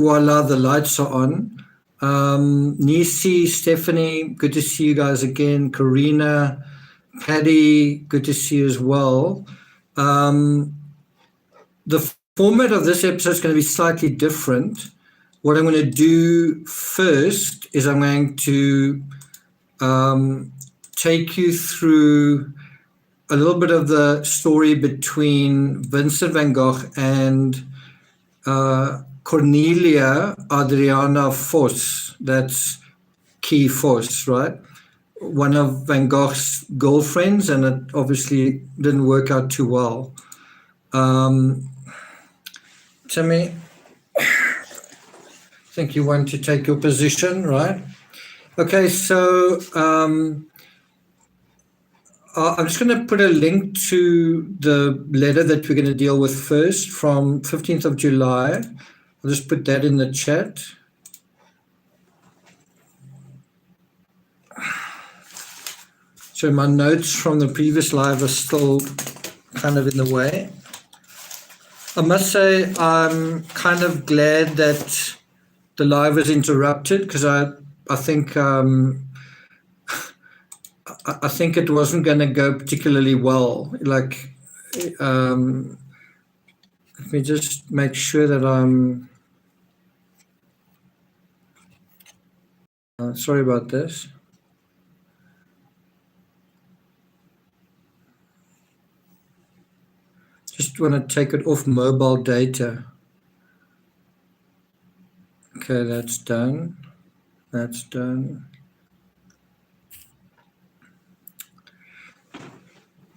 Voila, the lights are on. Nisi, Stephanie, good to see you guys again. Karina, Paddy, good to see you as well. The format of this episode is going to be slightly different. What I'm going to do first is I'm going to take you through a little bit of the story between Vincent van Gogh and Cornelia Adriana VOS. That's KEE VOS, right? One of Van Gogh's girlfriends, and it obviously didn't work out too well. Timmy, I think you want to take your position, right? Okay, so I'm just going to put a link to the letter that we're going to deal with first from 15th of July. I'll just put that in the chat. So my notes from the previous live are still kind of in the way. I must say I'm kind of glad that the live was interrupted, because I think I think it wasn't going to go particularly well. Like, let me just make sure that I'm. Sorry about this. Just want to take it off mobile data. Okay, that's done. That's done.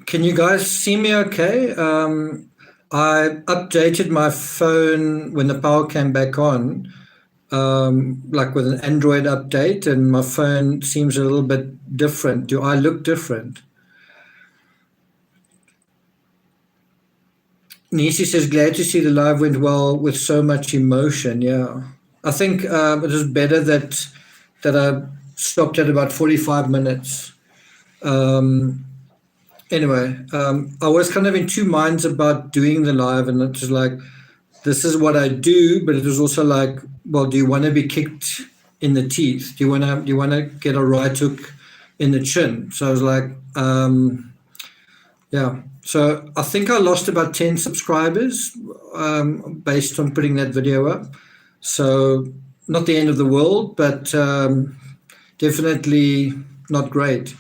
Can you guys see me okay? I updated my phone when the power came back on, like with an Android update, and my phone seems a little bit different. Do I look different? Nisi says, glad to see the live went well with so much emotion. Yeah, I think it was better that I stopped at about 45 minutes. Anyway, I was kind of in two minds about doing the live, and it was like, this is what I do, but it was also like, well, do you want to be kicked in the teeth? Do you want to get a right hook in the chin? So I was like, yeah. So I think I lost about 10 subscribers based on putting that video up. So not the end of the world, but definitely not great.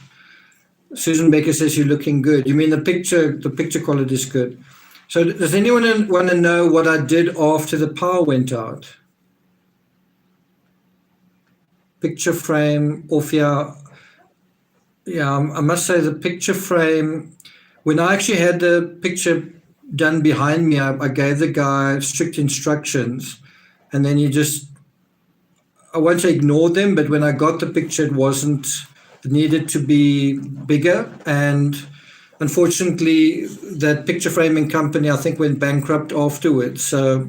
Susan Baker says you're looking good. You mean the picture quality is good. So does anyone want to know what I did after the power went out? Picture frame off here. Yeah, I must say the picture frame, when I actually had the picture done behind me, I gave the guy strict instructions, and then I won't say ignore them, but when I got the picture, it needed to be bigger, and unfortunately that picture framing company I think went bankrupt afterwards. So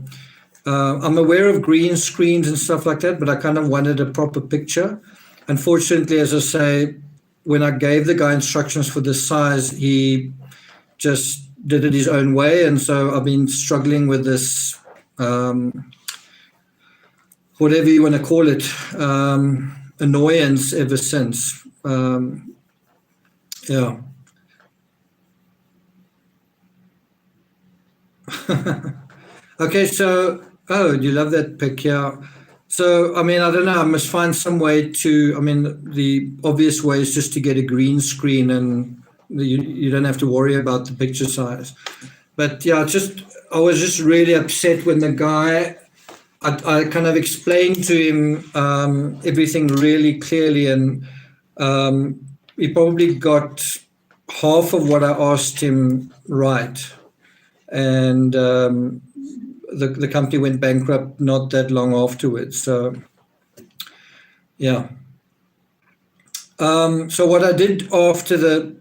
I'm aware of green screens and stuff like that, but I kind of wanted a proper picture. Unfortunately, as I say, when I gave the guy instructions for this size, he just did it his own way, and so I've been struggling with this whatever you want to call it, annoyance ever since. Yeah. Okay, so, oh, you love that pic, yeah. So, I mean, I don't know, I must find some way to, I mean, the obvious way is just to get a green screen, and you don't have to worry about the picture size. But yeah, I was just really upset when the guy, I kind of explained to him everything really clearly, and he probably got half of what I asked him right. And the company went bankrupt not that long afterwards. So, yeah. So what I did after the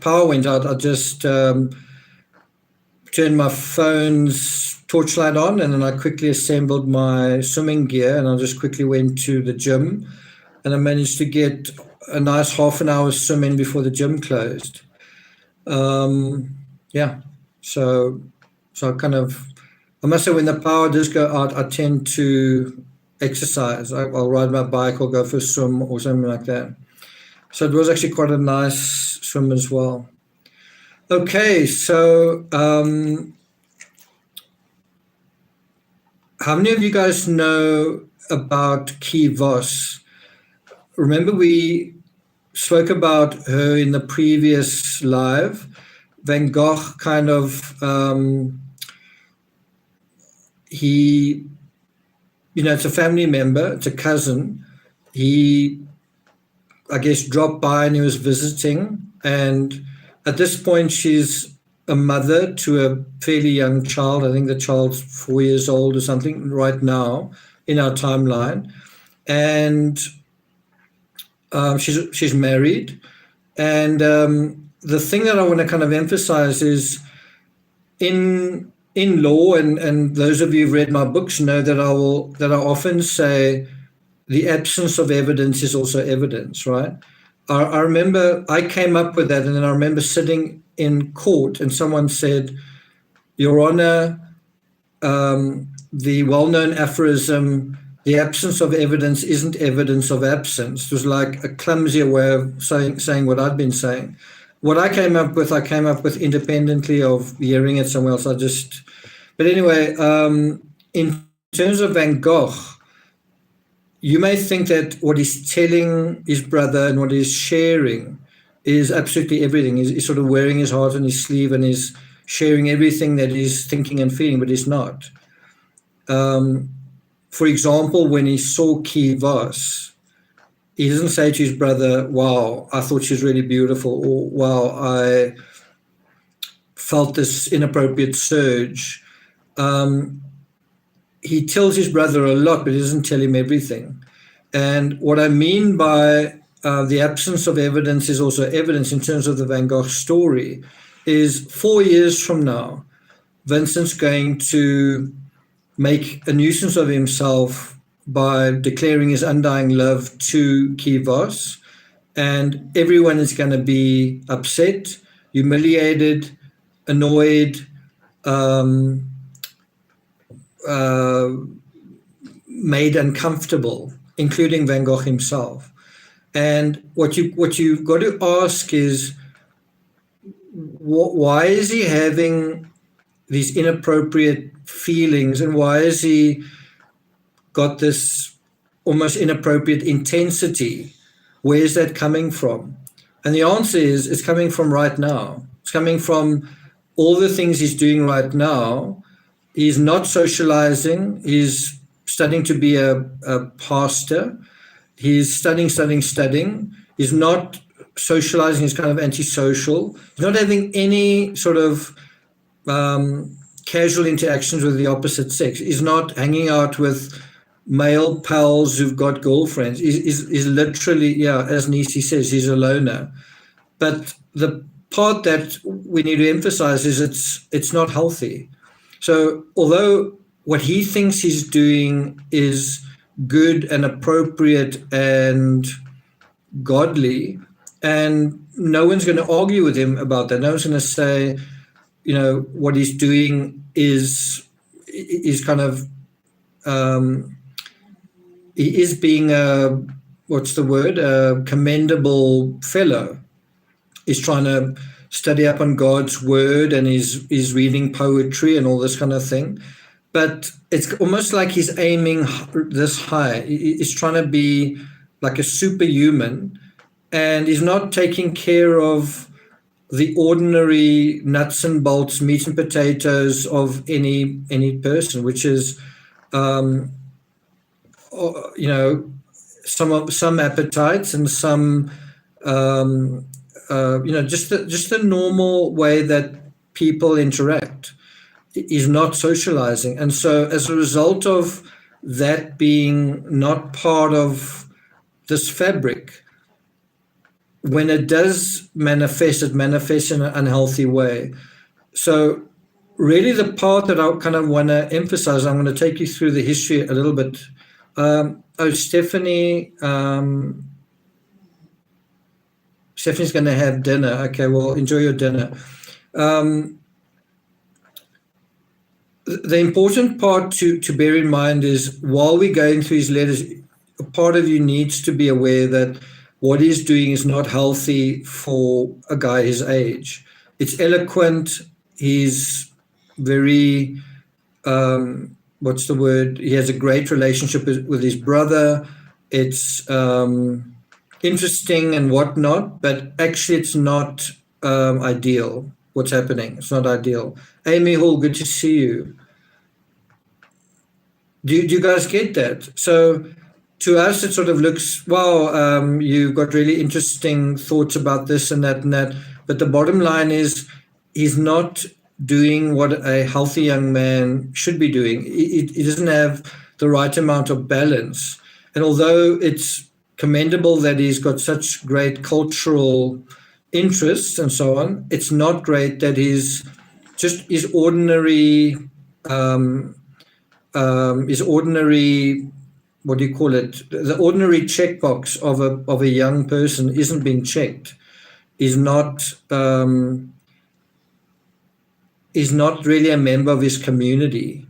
power went out, I just turned my phone's torchlight on, and then I quickly assembled my swimming gear, and I just quickly went to the gym, and I managed to get a nice half an hour swim in before the gym closed. Yeah, so I kind of I must say, when the power does go out, I tend to exercise. I'll ride my bike or go for a swim or something like that. So it was actually quite a nice swim as well. Okay, so how many of you guys know about KEE VOS? Remember we spoke about her in the previous live. Van Gogh kind of, he, it's a family member, it's a cousin. He, I guess, dropped by and he was visiting. And at this point, she's a mother to a fairly young child. I think the child's 4 years old or something right now in our timeline. And she's married. And the thing that I want to kind of emphasize is in law, and those of you who've read my books know that I often say the absence of evidence is also evidence, right? I remember I came up with that, and then I remember sitting in court and someone said, Your Honor, the well-known aphorism, the absence of evidence isn't evidence of absence. It was like a clumsier way of saying what I'd been saying. What I came up with independently of hearing it somewhere else. But anyway, in terms of Van Gogh, you may think that what he's telling his brother and what he's sharing is absolutely everything. He's sort of wearing his heart on his sleeve and he's sharing everything that he's thinking and feeling, but he's not. For example, when he saw KEE VOS, he doesn't say to his brother, wow, I thought she was really beautiful, or wow, I felt this inappropriate surge. He tells his brother a lot, but he doesn't tell him everything. And what I mean by the absence of evidence is also evidence in terms of the Van Gogh story is 4 years from now, Vincent's going to make a nuisance of himself by declaring his undying love to KEE VOS, and everyone is going to be upset, humiliated, annoyed, made uncomfortable, including Van Gogh himself. And what you've got to ask is, why is he having these inappropriate feelings, and why has he got this almost inappropriate intensity? Where is that coming from? And the answer is, it's coming from right now. It's coming from all the things he's doing right now. He's not socializing. He's studying to be a pastor. He's studying. He's not socializing. He's kind of antisocial. He's not having any sort of casual interactions with the opposite sex. He's not hanging out with male pals who've got girlfriends. He's literally, yeah, as Nisi says, he's a loner. But the part that we need to emphasize is it's not healthy. So although what he thinks he's doing is good and appropriate and godly, and no one's going to argue with him about that. No one's going to say, what he's doing is kind of, he is being a commendable fellow. He's trying to study up on God's word, and he's reading poetry and all this kind of thing. But it's almost like he's aiming this high. He's trying to be like a superhuman, and he's not taking care of the ordinary nuts and bolts, meat and potatoes of any person, which is, some appetites and some, just the normal way that people interact. Is not socializing. And so as a result of that being not part of this fabric, when it does manifest, it manifests in an unhealthy way. So really the part that I kind of want to emphasize, I'm going to take you through the history a little bit. Stephanie, Stephanie's going to have dinner. Okay, well, enjoy your dinner. the important part to bear in mind is while we're going through his letters, a part of you needs to be aware that what he's doing is not healthy for a guy his age. It's eloquent. He's very, what's the word? He has a great relationship with his brother. It's interesting and whatnot, but actually it's not ideal what's happening. It's not ideal. Amy Hall, good to see you. Do you guys get that? So to us, it sort of looks, wow, you've got really interesting thoughts about this and that and that. But the bottom line is he's not doing what a healthy young man should be doing. He doesn't have the right amount of balance. And although it's commendable that he's got such great cultural interests and so on, it's not great that he's just his ordinary, what do you call it? The ordinary checkbox of a young person isn't being checked. Is not really a member of his community.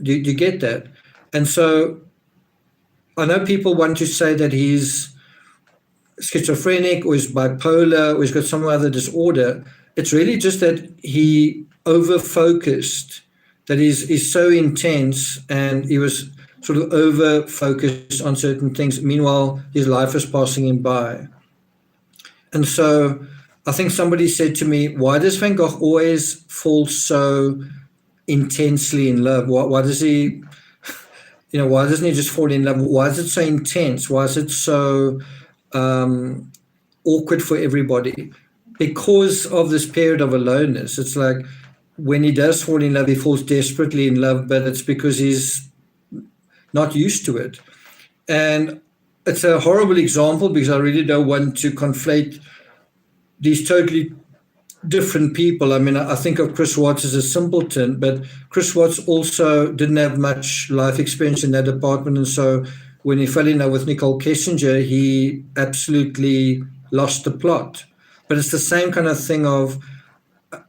Do you get that? And so I know people want to say that he's schizophrenic or he's bipolar or he's got some other disorder. It's really just that he over-focused, that he's so intense and he was sort of over-focused on certain things. Meanwhile, his life is passing him by. And so I think somebody said to me, why does Van Gogh always fall so intensely in love? Why does he, why doesn't he just fall in love? Why is it so intense? Why is it so awkward for everybody? Because of this period of aloneness. It's like when he does fall in love, he falls desperately in love, but it's because he's not used to it. And it's a horrible example because I really don't want to conflate these totally different people. I mean, I think of Chris Watts as a simpleton, but Chris Watts also didn't have much life experience in that department. And so when he fell in love with Nicole Kessinger, he absolutely lost the plot. But it's the same kind of thing of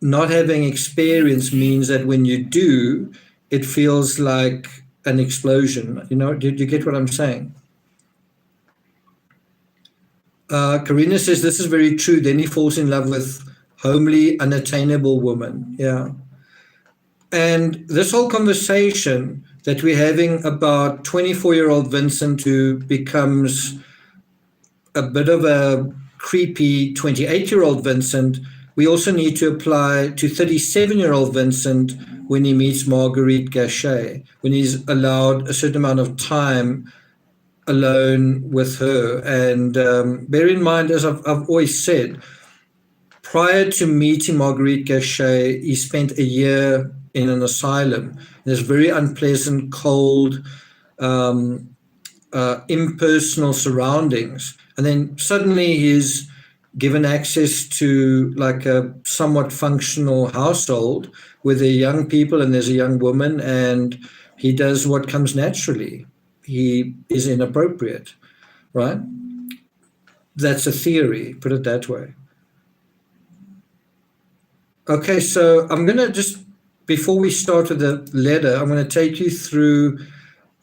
not having experience means that when you do, it feels like an explosion. Do you get what I'm saying? Karina says, this is very true. Then he falls in love with homely, unattainable woman. Yeah. And this whole conversation that we're having about 24-year-old Vincent who becomes a bit of a creepy 28-year-old Vincent, we also need to apply to 37-year-old Vincent when he meets Marguerite Gachet, when he's allowed a certain amount of time alone with her. And bear in mind, as I've always said, prior to meeting Marguerite Gachet, he spent a year in an asylum. There's very unpleasant, cold, impersonal surroundings. And then suddenly he's given access to like a somewhat functional household with the young people, and there's a young woman, and he does what comes naturally. He is inappropriate, right? That's a theory, put it that way. Okay, so I'm going to just, before we start with the letter, I'm going to take you through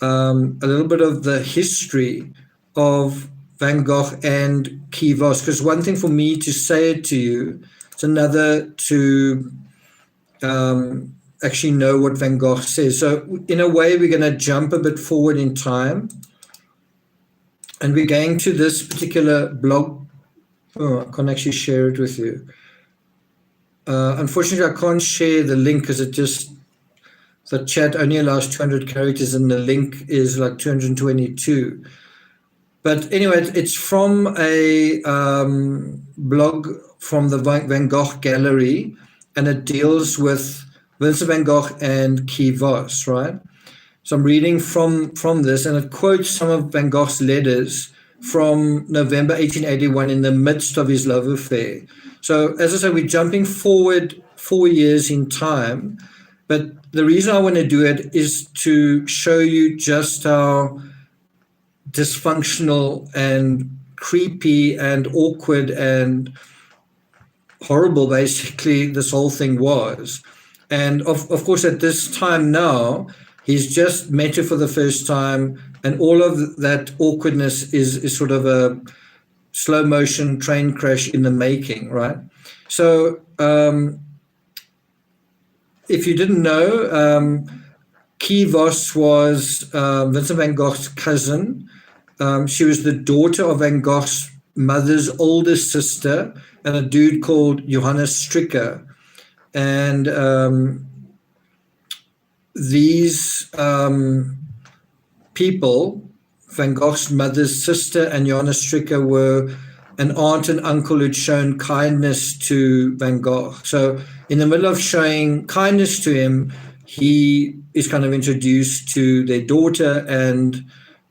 a little bit of the history of Van Gogh and KEE VOS, because one thing for me to say it to you, it's another to actually know what Van Gogh says. So in a way, we're going to jump a bit forward in time, and we're going to this particular blog. Oh, I can't actually share it with you. Unfortunately, I can't share the link because the chat only allows 200 characters and the link is like 222. But anyway, it's from a blog from the Van Gogh Gallery, and it deals with Vincent van Gogh and KEE VOS, right? So I'm reading from this, and it quotes some of Van Gogh's letters from November 1881 in the midst of his love affair. So as I said, we're jumping forward 4 years in time, but the reason I want to do it is to show you just how dysfunctional and creepy and awkward and horrible basically this whole thing was. And of course, at this time now, he's just met her for the first time, and all of that awkwardness is sort of a slow motion train crash in the making, right? So if you didn't know, KEE VOS was Vincent van Gogh's cousin. She was the daughter of Van Gogh's mother's older sister and a dude called Johannes Stricker. And these people, Van Gogh's mother's sister and Johannes Stricker, were an aunt and uncle who'd shown kindness to Van Gogh. So in the middle of showing kindness to him, he is kind of introduced to their daughter, and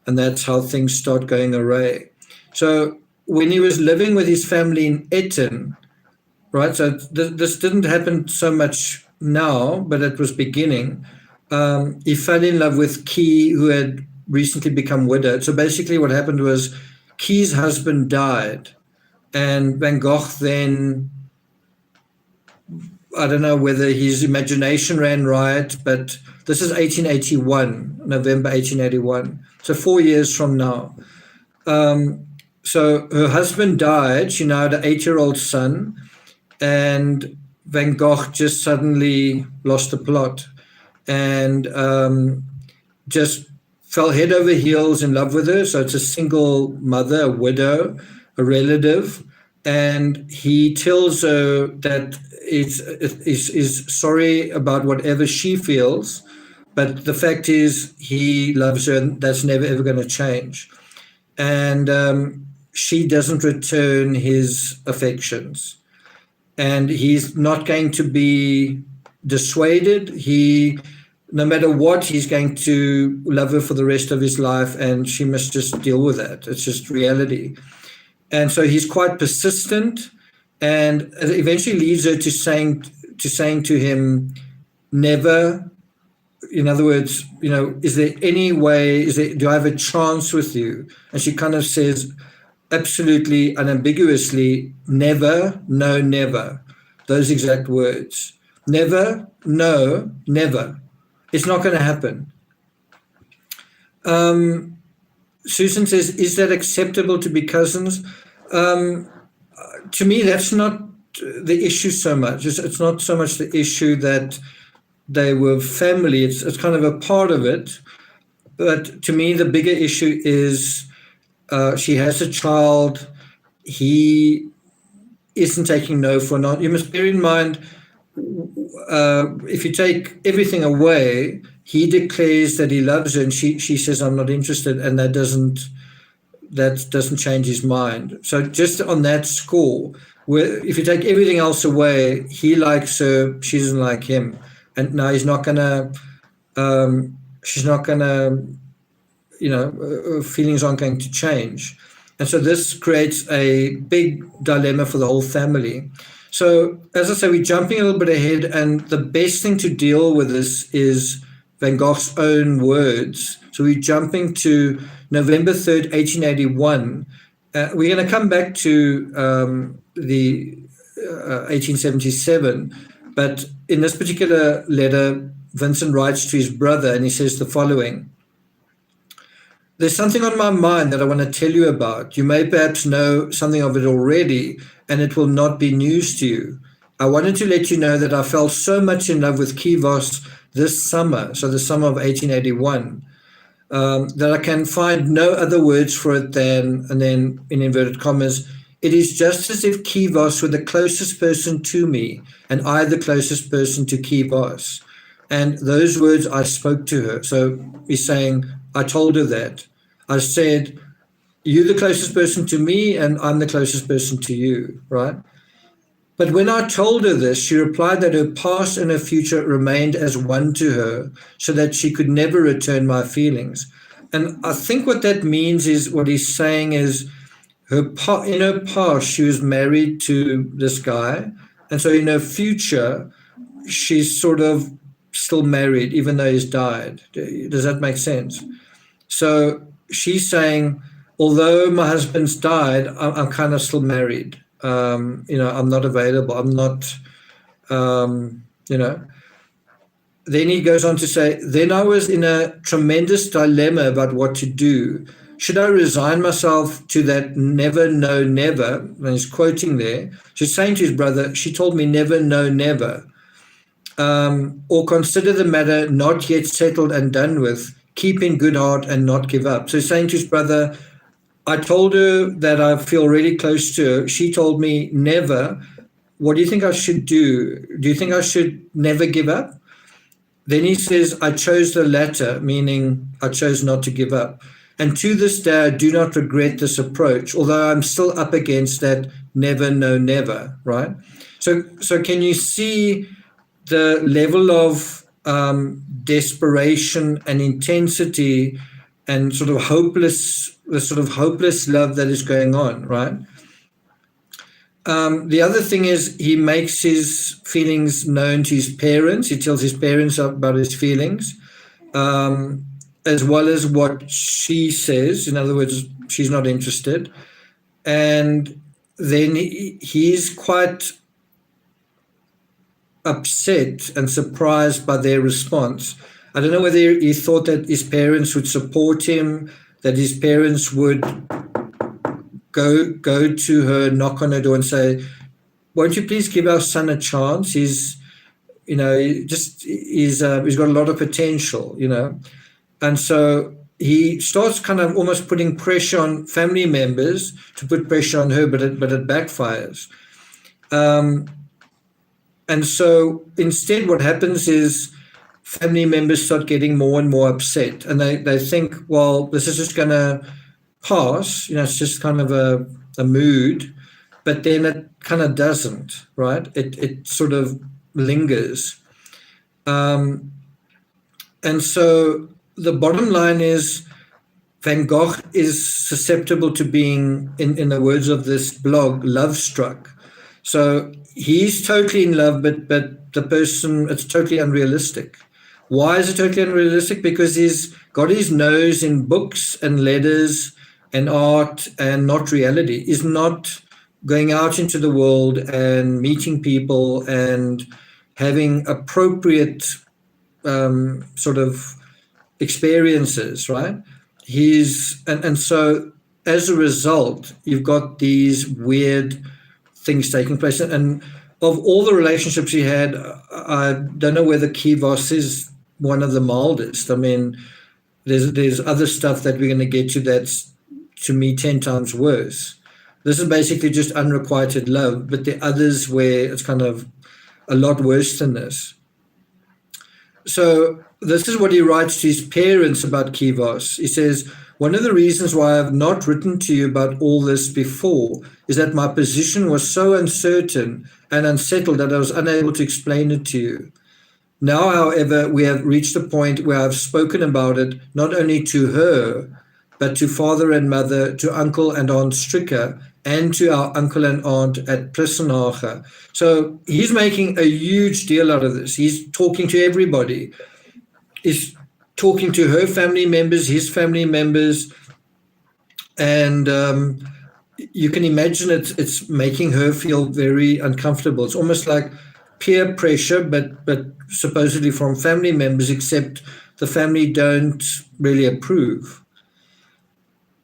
that's how things start going awry. So when he was living with his family in Etten, right, so this didn't happen so much now, but it was beginning, he fell in love with KEE, who had recently become widowed. So basically what happened was KEE's husband died, and Van Gogh then, I don't know whether his imagination ran riot, but this is 1881, November 1881, so 4 years from now. So her husband died. She now had an 8-year-old son, and Van Gogh just suddenly lost the plot and just fell head over heels in love with her. So it's a single mother, a widow, a relative, and he tells her that is sorry about whatever she feels, but the fact is he loves her, and that's never ever going to change. And she doesn't return his affections, and he's not going to be dissuaded. No matter what, he's going to love her for the rest of his life, and she must just deal with that. It's just reality. And so he's quite persistent, and it eventually leads her to saying to him, never. In other words, is there any way? Do I have a chance with you? And she kind of says, absolutely unambiguously, never, no, never. Those exact words. Never, no, never. It's not going to happen. Susan says, is that acceptable to be cousins? To me, that's not the issue so much. It's not so much the issue that they were family. It's kind of a part of it. But to me, the bigger issue is she has a child. He isn't taking no for not. You must bear in mind, if you take everything away, he declares that he loves her, and she says, I'm not interested, and that doesn't change his mind. So just on that score, where if you take everything else away, he likes her, she doesn't like him. And now she's not gonna, feelings aren't going to change. And so this creates a big dilemma for the whole family. So as I say, we're jumping a little bit ahead, and the best thing to deal with this is Van Gogh's own words. So we're jumping to November 3rd, 1881. We're going to come back to the 1877, but in this particular letter, Vincent writes to his brother, and he says the following. There's something on my mind that I want to tell you about. You may perhaps know something of it already, and it will not be news to you. I wanted to let you know that I fell so much in love with KEE VOS this summer, so the summer of 1881, that I can find no other words for it than, and then in inverted commas, it is just as if KEE VOS were the closest person to me, and I the closest person to KEE VOS. And those words I spoke to her. So he's saying, I told her that. I said, you're the closest person to me, and I'm the closest person to you, right? But when I told her this, she replied that her past and her future remained as one to her, so that she could never return my feelings. And I think what that means is, what he's saying is, in her past, she was married to this guy, and so in her future, she's sort of still married, even though he's died. Does that make sense? So she's saying, although my husband's died, I'm kind of still married. I'm not available. I'm not, then he goes on to say, then I was in a tremendous dilemma about what to do. Should I resign myself to that never, no, never? And he's quoting there. She's saying to his brother, she told me never, no, never. Or consider the matter not yet settled and done with, keep in good heart and not give up. So he's saying to his brother, I told her that I feel really close to her. She told me never. What do you think I should do? Do you think I should never give up? Then he says, I chose the latter, meaning I chose not to give up. And to this day, I do not regret this approach, although I'm still up against that never, no, never, right? So can you see the level of desperation and intensity and sort of the sort of hopeless love that is going on, right? The other thing is he makes his feelings known to his parents. He tells his parents about his feelings, as well as what she says. In other words, she's not interested. And then he's quite upset and surprised by their response. I don't know whether he thought that his parents would support him, that his parents would go to her, knock on her door and say, won't you please give our son a chance? He's got a lot of potential, And so he starts kind of almost putting pressure on family members to put pressure on her, but it backfires. And so instead what happens is family members start getting more and more upset, and they think, well, this is just going to pass, it's just kind of a mood, but then it kind of doesn't, right? It sort of lingers. And so the bottom line is Van Gogh is susceptible to being, in the words of this blog, love struck. So he's totally in love, but the person, it's totally unrealistic. Why is it totally unrealistic? Because he's got his nose in books and letters and art and not reality. He's not going out into the world and meeting people and having appropriate sort of experiences, right? And so as a result, you've got these weird things taking place. And of all the relationships he had, I don't know whether VOS is one of the mildest. I mean, there's other stuff that we're going to get to that's, to me, 10 times worse. This is basically just unrequited love, but the others where it's kind of a lot worse than this. So this is what he writes to his parents about VOS. He says, one of the reasons why I have not written to you about all this before is that my position was so uncertain and unsettled that I was unable to explain it to you. Now, however, we have reached a point where I've spoken about it not only to her, but to father and mother, to uncle and aunt Stricker, and to our uncle and aunt at Plissenhagen. So he's making a huge deal out of this. He's talking to everybody. He's talking to her family members, his family members, and you can imagine it's making her feel very uncomfortable. It's almost like peer pressure, but supposedly from family members, except the family don't really approve.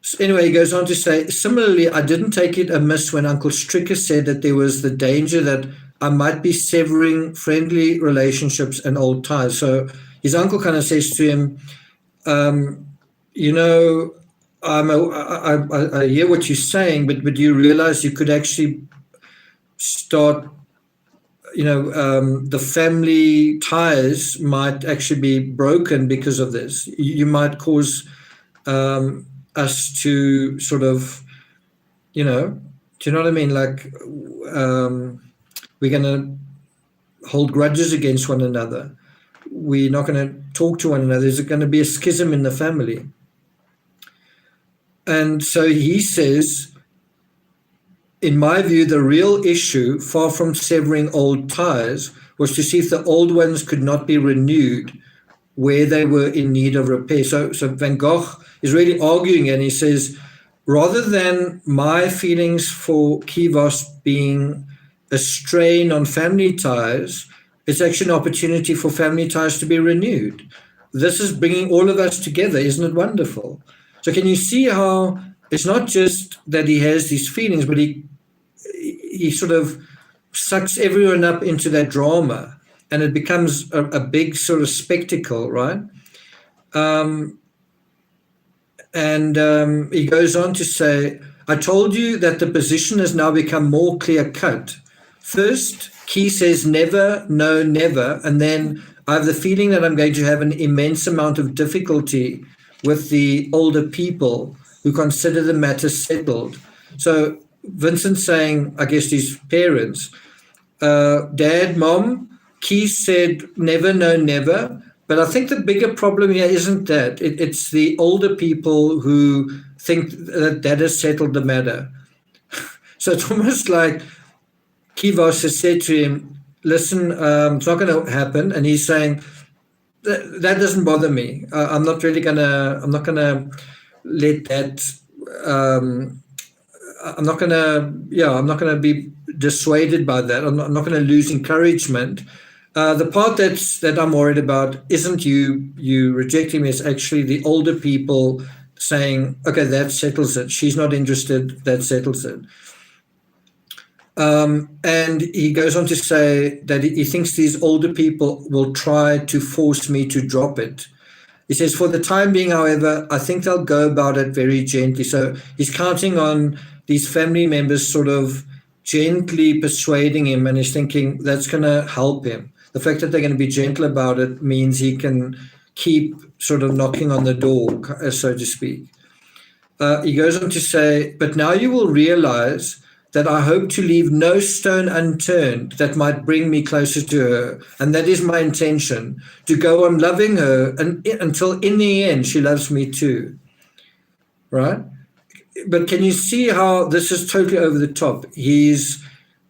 So anyway, he goes on to say, similarly, I didn't take it amiss when Uncle Stricker said that there was the danger that I might be severing friendly relationships and old ties. So his uncle kind of says to him, I hear what you're saying, but you realize you could actually start, the family ties might actually be broken because of this. You might cause us to sort of, do you know what I mean? Like we're going to hold grudges against one another. We're not going to talk to one another. There's going to be a schism in the family. And so he says, in my view, the real issue, far from severing old ties, was to see if the old ones could not be renewed where they were in need of repair. So Van Gogh is really arguing, and he says, rather than my feelings for VOS being a strain on family ties, It's actually an opportunity for family ties to be renewed. This is bringing all of us together. Isn't it wonderful? So can you see how it's not just that he has these feelings, but he sort of sucks everyone up into that drama, and it becomes a big sort of spectacle, right? He goes on to say, I told you that the position has now become more clear cut. First, KEE says never, no, never. And then I have the feeling that I'm going to have an immense amount of difficulty with the older people who consider the matter settled. So Vincent's saying, I guess his parents, Dad, Mom, KEE said never, no, never. But I think the bigger problem here isn't that. It's the older people who think that has settled the matter. So it's almost like VOS has said to him, listen, it's not going to happen. And he's saying, that doesn't bother me. I'm not going to let that, I'm not going to be dissuaded by that. I'm not going to lose encouragement. The part that I'm worried about isn't you rejecting me. It's actually the older people saying, okay, that settles it. She's not interested. That settles it. And he goes on to say that he thinks these older people will try to force me to drop it. He says, for the time being, however, I think they'll go about it very gently. So he's counting on these family members sort of gently persuading him, and he's thinking that's going to help him. The fact that they're going to be gentle about it means he can keep sort of knocking on the door, so to speak. He goes on to say, but now you will realize that I hope to leave no stone unturned that might bring me closer to her. And that is my intention, to go on loving her until in the end she loves me too. Right? But can you see how this is totally over the top? He's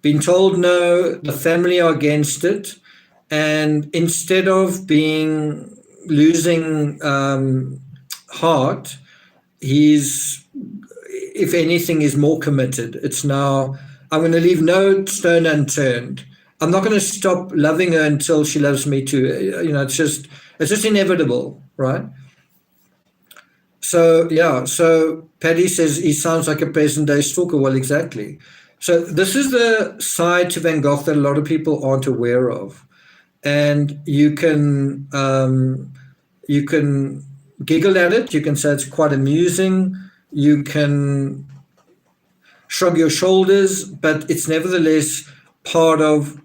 been told no, the family are against it. And instead of losing heart, he's, if anything, is more committed. It's now, I'm going to leave no stone unturned. I'm not going to stop loving her until she loves me too. It's just inevitable, right? So, yeah, so Paddy says he sounds like a present-day stalker. Well, exactly. So this is the side to Van Gogh that a lot of people aren't aware of. And you can giggle at it. You can say it's quite amusing. You can shrug your shoulders, but it's nevertheless part of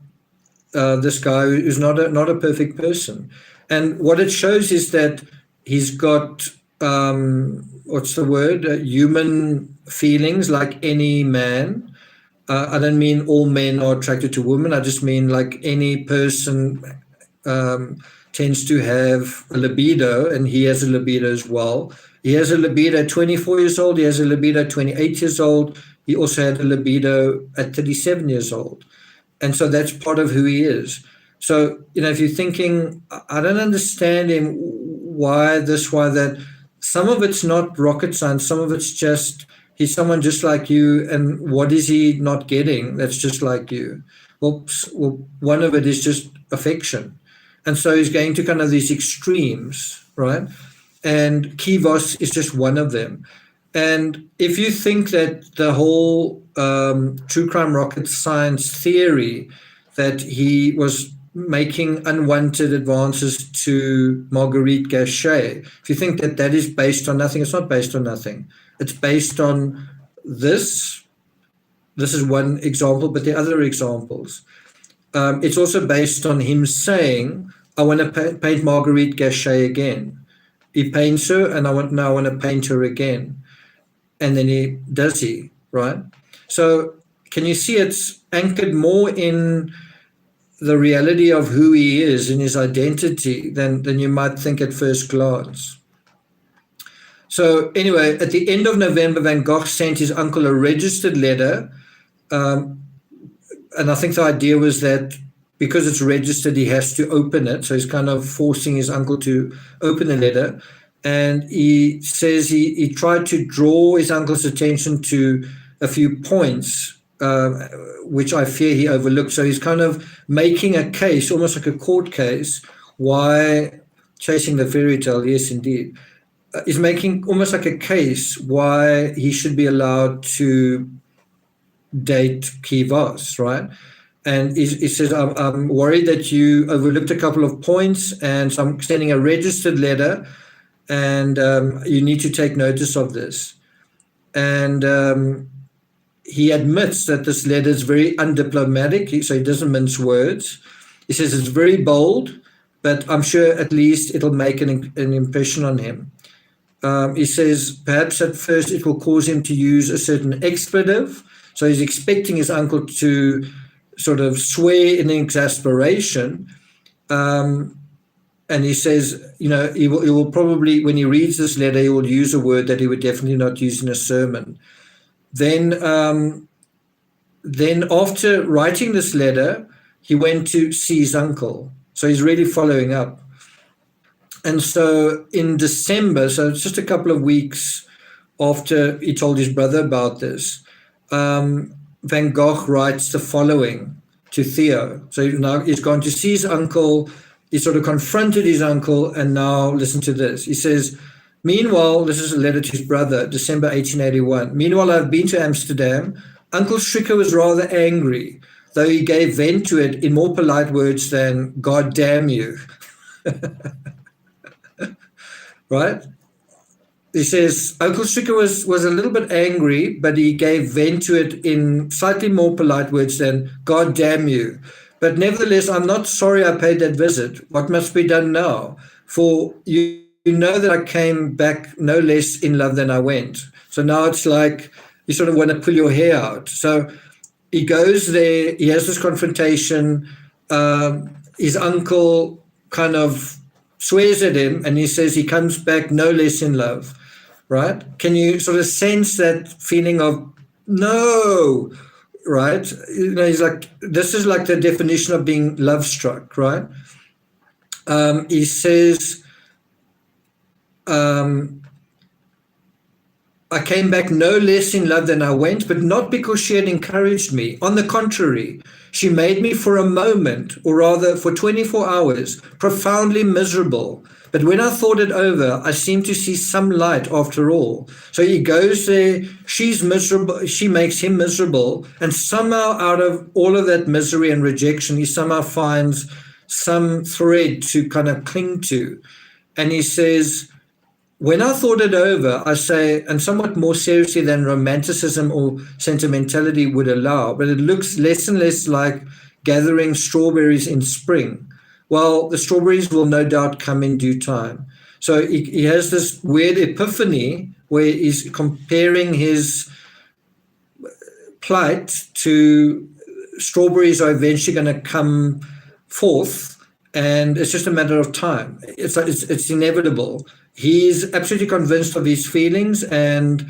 this guy who's not a perfect person. And what it shows is that he's got human feelings like any man. I don't mean all men are attracted to women. I just mean like any person tends to have a libido, and he has a libido as well. He has a libido at 24 years old. He has a libido at 28 years old. He also had a libido at 37 years old. And so that's part of who he is. So, if you're thinking, I don't understand him, why this, why that, some of it's not rocket science. Some of it's just, he's someone just like you, and what is he not getting that's just like you? Well, one of it is just affection. And so he's going to kind of these extremes, right? And VOS is just one of them. And if you think that the whole true crime rocket science theory that he was making unwanted advances to Marguerite Gachet, if you think that that is based on nothing, it's not based on nothing. It's based on this. This is one example, but the other examples. It's also based on him saying, I want to paint Marguerite Gachet again. He paints her, and I want to paint her again. And then he, right? So can you see it's anchored more in the reality of who he is, in his identity, than you might think at first glance. So anyway, at the end of November, Van Gogh sent his uncle a registered letter. And I think the idea was that because it's registered, he has to open it. So he's kind of forcing his uncle to open the letter. And he says he tried to draw his uncle's attention to a few points which I fear he overlooked. So he's kind of making a case, almost like a court case, why chasing the fairy tale, yes, indeed, is making almost like a case why he should be allowed to date KEE VOS, right? And he says, I'm worried that you overlooked a couple of points, and so I'm sending a registered letter, and you need to take notice of this. And he admits that this letter is very undiplomatic, so he doesn't mince words. He says it's very bold, but I'm sure at least it'll make an impression on him. He says perhaps at first it will cause him to use a certain expletive. So he's expecting his uncle to sort of swear in exasperation. And he says, he will probably, when he reads this letter, he will use a word that he would definitely not use in a sermon. Then after writing this letter, he went to see his uncle. So he's really following up. And so in December, so it's just a couple of weeks after he told his brother about this, Van Gogh writes the following to Theo. So now he's gone to see his uncle. He sort of confronted his uncle, and now listen to this. He says, meanwhile, this is a letter to his brother, December 1881. Meanwhile, I've been to Amsterdam. Uncle Schrikker was rather angry, though he gave vent to it in more polite words than, God damn you. Right? He says, Uncle Schrikker was a little bit angry, but he gave vent to it in slightly more polite words than, God damn you. But nevertheless, I'm not sorry I paid that visit. What must be done now? For you know that I came back no less in love than I went. So now it's like you sort of want to pull your hair out. So he goes there, he has this confrontation. His uncle kind of swears at him, and he says he comes back no less in love, right? Can you sort of sense that feeling of no, right? He's like, this is like the definition of being love struck, right? He says, I came back no less in love than I went, but not because she had encouraged me. On the contrary, she made me for a moment, or rather for 24 hours, profoundly miserable. But when I thought it over, I seemed to see some light after all. So he goes there, she's miserable, she makes him miserable, and somehow out of all of that misery and rejection, he somehow finds some thread to kind of cling to. And he says, when I thought it over, I say, and somewhat more seriously than romanticism or sentimentality would allow, but it looks less and less like gathering strawberries in spring. Well, the strawberries will no doubt come in due time. So he has this weird epiphany where he's comparing his plight to strawberries are eventually going to come forth, and it's just a matter of time. It's inevitable. He's absolutely convinced of his feelings, and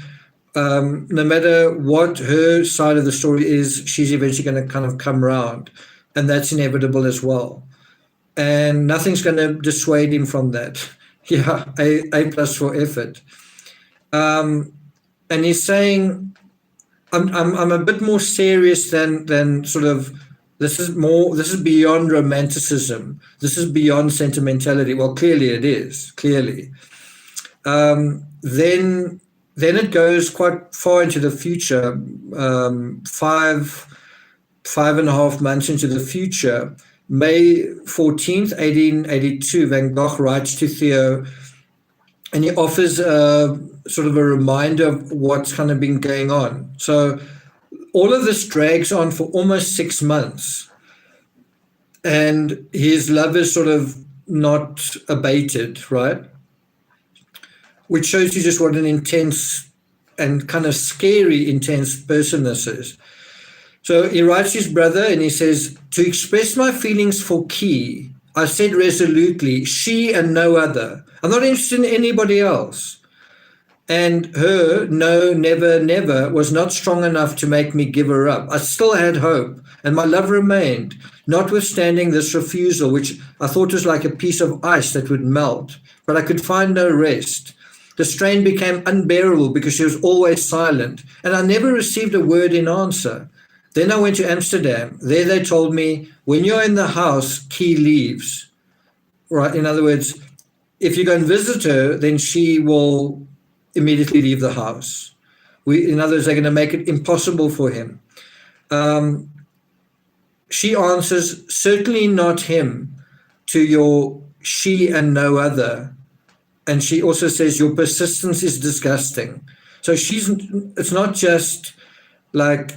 no matter what her side of the story is, she's eventually going to kind of come around, and that's inevitable as well. And nothing's going to dissuade him from that. Yeah, A plus for effort. And he's saying, I'm a bit more serious than sort of, this is beyond romanticism. This is beyond sentimentality. Well, clearly it is, clearly. Then it goes quite far into the future, 5.5 months into the future. May 14th, 1882, Van Gogh writes to Theo, and he offers sort of a reminder of what's kind of been going on. So all of this drags on for almost 6 months, and his love is sort of not abated, right? Which shows you just what an intense and kind of scary, intense person this is. So he writes his brother and he says, to express my feelings for KEE, I said resolutely, she and no other. I'm not interested in anybody else. And her no, never, never was not strong enough to make me give her up. I still had hope, and my love remained, notwithstanding this refusal, which I thought was like a piece of ice that would melt. But I could find no rest. The strain became unbearable because she was always silent, and I never received a word in answer. Then I went to Amsterdam. There they told me, when you're in the house, KEE leaves. Right? In other words, if you go and visit her, then she will immediately leave the house. In other words, they're going to make it impossible for him. She answers, certainly not him, to your she and no other. And she also says, your persistence is disgusting. So it's not just like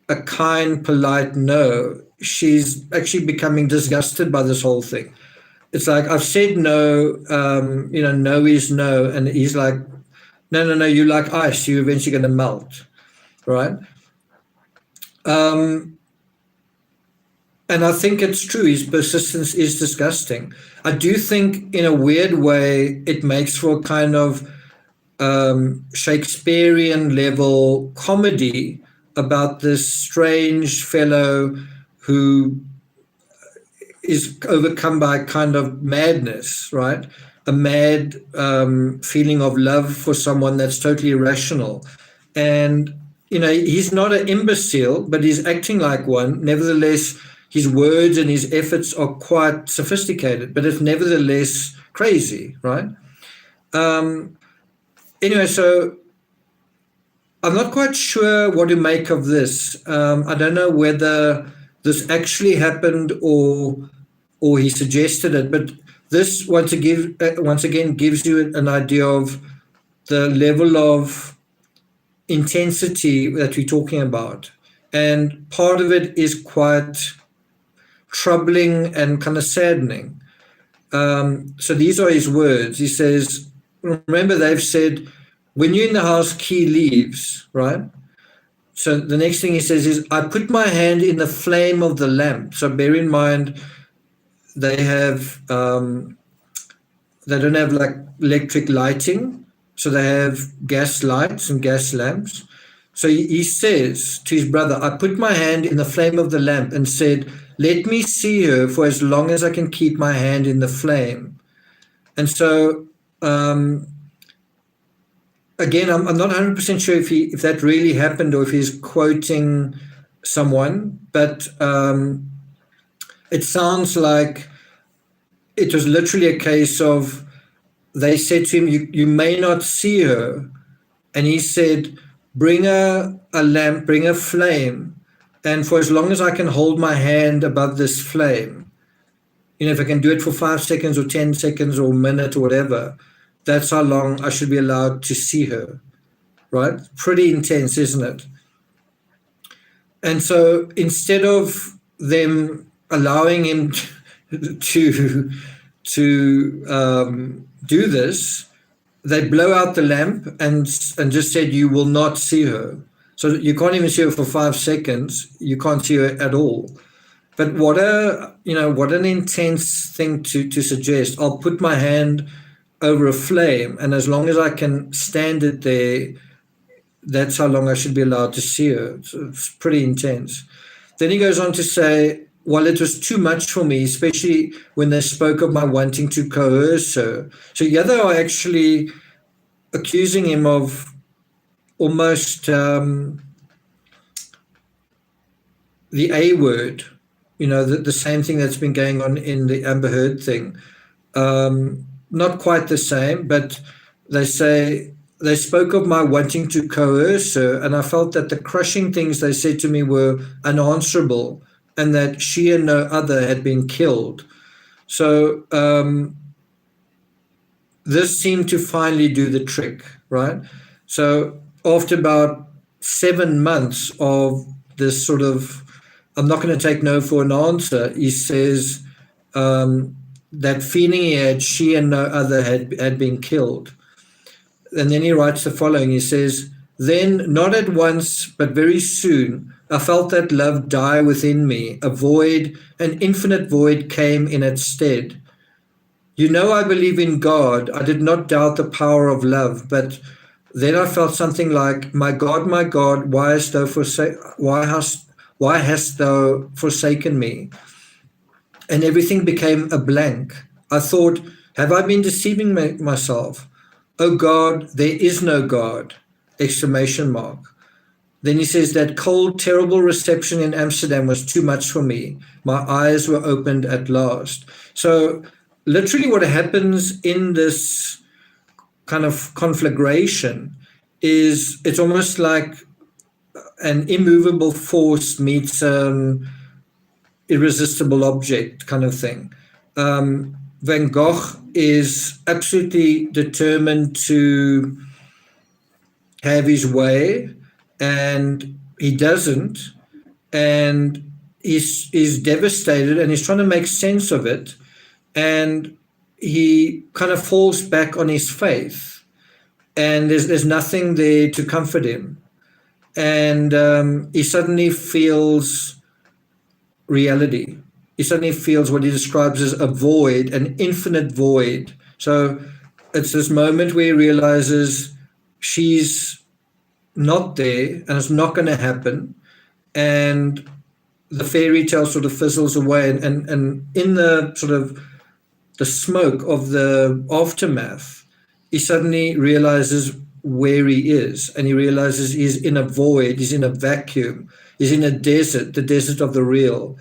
a kind, polite no. She's actually becoming disgusted by this whole thing. It's like, I've said no, no is no. And he's like, no, you like ice, you're eventually going to melt, right? And I think it's true. His persistence is disgusting. I do think, in a weird way, it makes for a kind of Shakespearean level comedy about this strange fellow who is overcome by a kind of madness, right? A mad feeling of love for someone that's totally irrational. And, he's not an imbecile, but he's acting like one. Nevertheless, his words and his efforts are quite sophisticated, but it's nevertheless crazy, right? Anyway, so I'm not quite sure what to make of this. I don't know whether this actually happened or he suggested it, but this once again gives you an idea of the level of intensity that we're talking about. And part of it is quite troubling and kind of saddening. So these are his words. He says, remember, they've said, when you're in the house, KEE leaves, right? So the next thing he says is, I put my hand in the flame of the lamp. So bear in mind, they have, they don't have like electric lighting. So they have gas lights and gas lamps. So he says to his brother, I put my hand in the flame of the lamp and said, let me see her for as long as I can keep my hand in the flame. And so, again, I'm not 100% sure if that really happened or if he's quoting someone, but it sounds like it was literally a case of, they said to him, you may not see her. And he said, bring a lamp, bring a flame. And for as long as I can hold my hand above this flame, if I can do it for 5 seconds or 10 seconds or a minute or whatever, that's how long I should be allowed to see her, right? Pretty intense, isn't it? And so instead of them allowing him to do this, they blow out the lamp and just said, you will not see her. So you can't even see her for 5 seconds. You can't see her at all. But what an intense thing to suggest. I'll put my hand over a flame, and as long as I can stand it there, that's how long I should be allowed to see her. So it's pretty intense. Then he goes on to say, well, it was too much for me, especially when they spoke of my wanting to coerce her. So yeah, they are actually accusing him of almost the A word, the same thing that's been going on in the Amber Heard thing. Not quite the same, but they say they spoke of my wanting to coerce her, and I felt that the crushing things they said to me were unanswerable, and that she and no other had been killed. So this seemed to finally do the trick, right? So after about 7 months of this sort of, I'm not going to take no for an answer, he says that feeling he had, she and no other had been killed. And then he writes the following. He says, then, not at once, but very soon, I felt that love die within me. A void, an infinite void came in its stead. I believe in God. I did not doubt the power of love, but then I felt something like, my God, why hast thou forsaken me? And everything became a blank. I thought, have I been deceiving myself? Oh God, there is no God! Exclamation mark. Then he says that cold, terrible reception in Amsterdam was too much for me. My eyes were opened at last. So literally what happens in this kind of conflagration is it's almost like an immovable force meets irresistible object kind of thing. Van Gogh is absolutely determined to have his way, and he doesn't, and he's devastated, and he's trying to make sense of it, and he kind of falls back on his faith, and there's nothing there to comfort him, and he suddenly feels reality. He suddenly feels what he describes as a void, an infinite void. So it's this moment where he realizes she's not there and it's not going to happen, and the fairy tale sort of fizzles away, and in the sort of the smoke of the aftermath, he suddenly realizes where he is, and he realizes he's in a void, he's in a vacuum, he's in a desert, the desert of the real.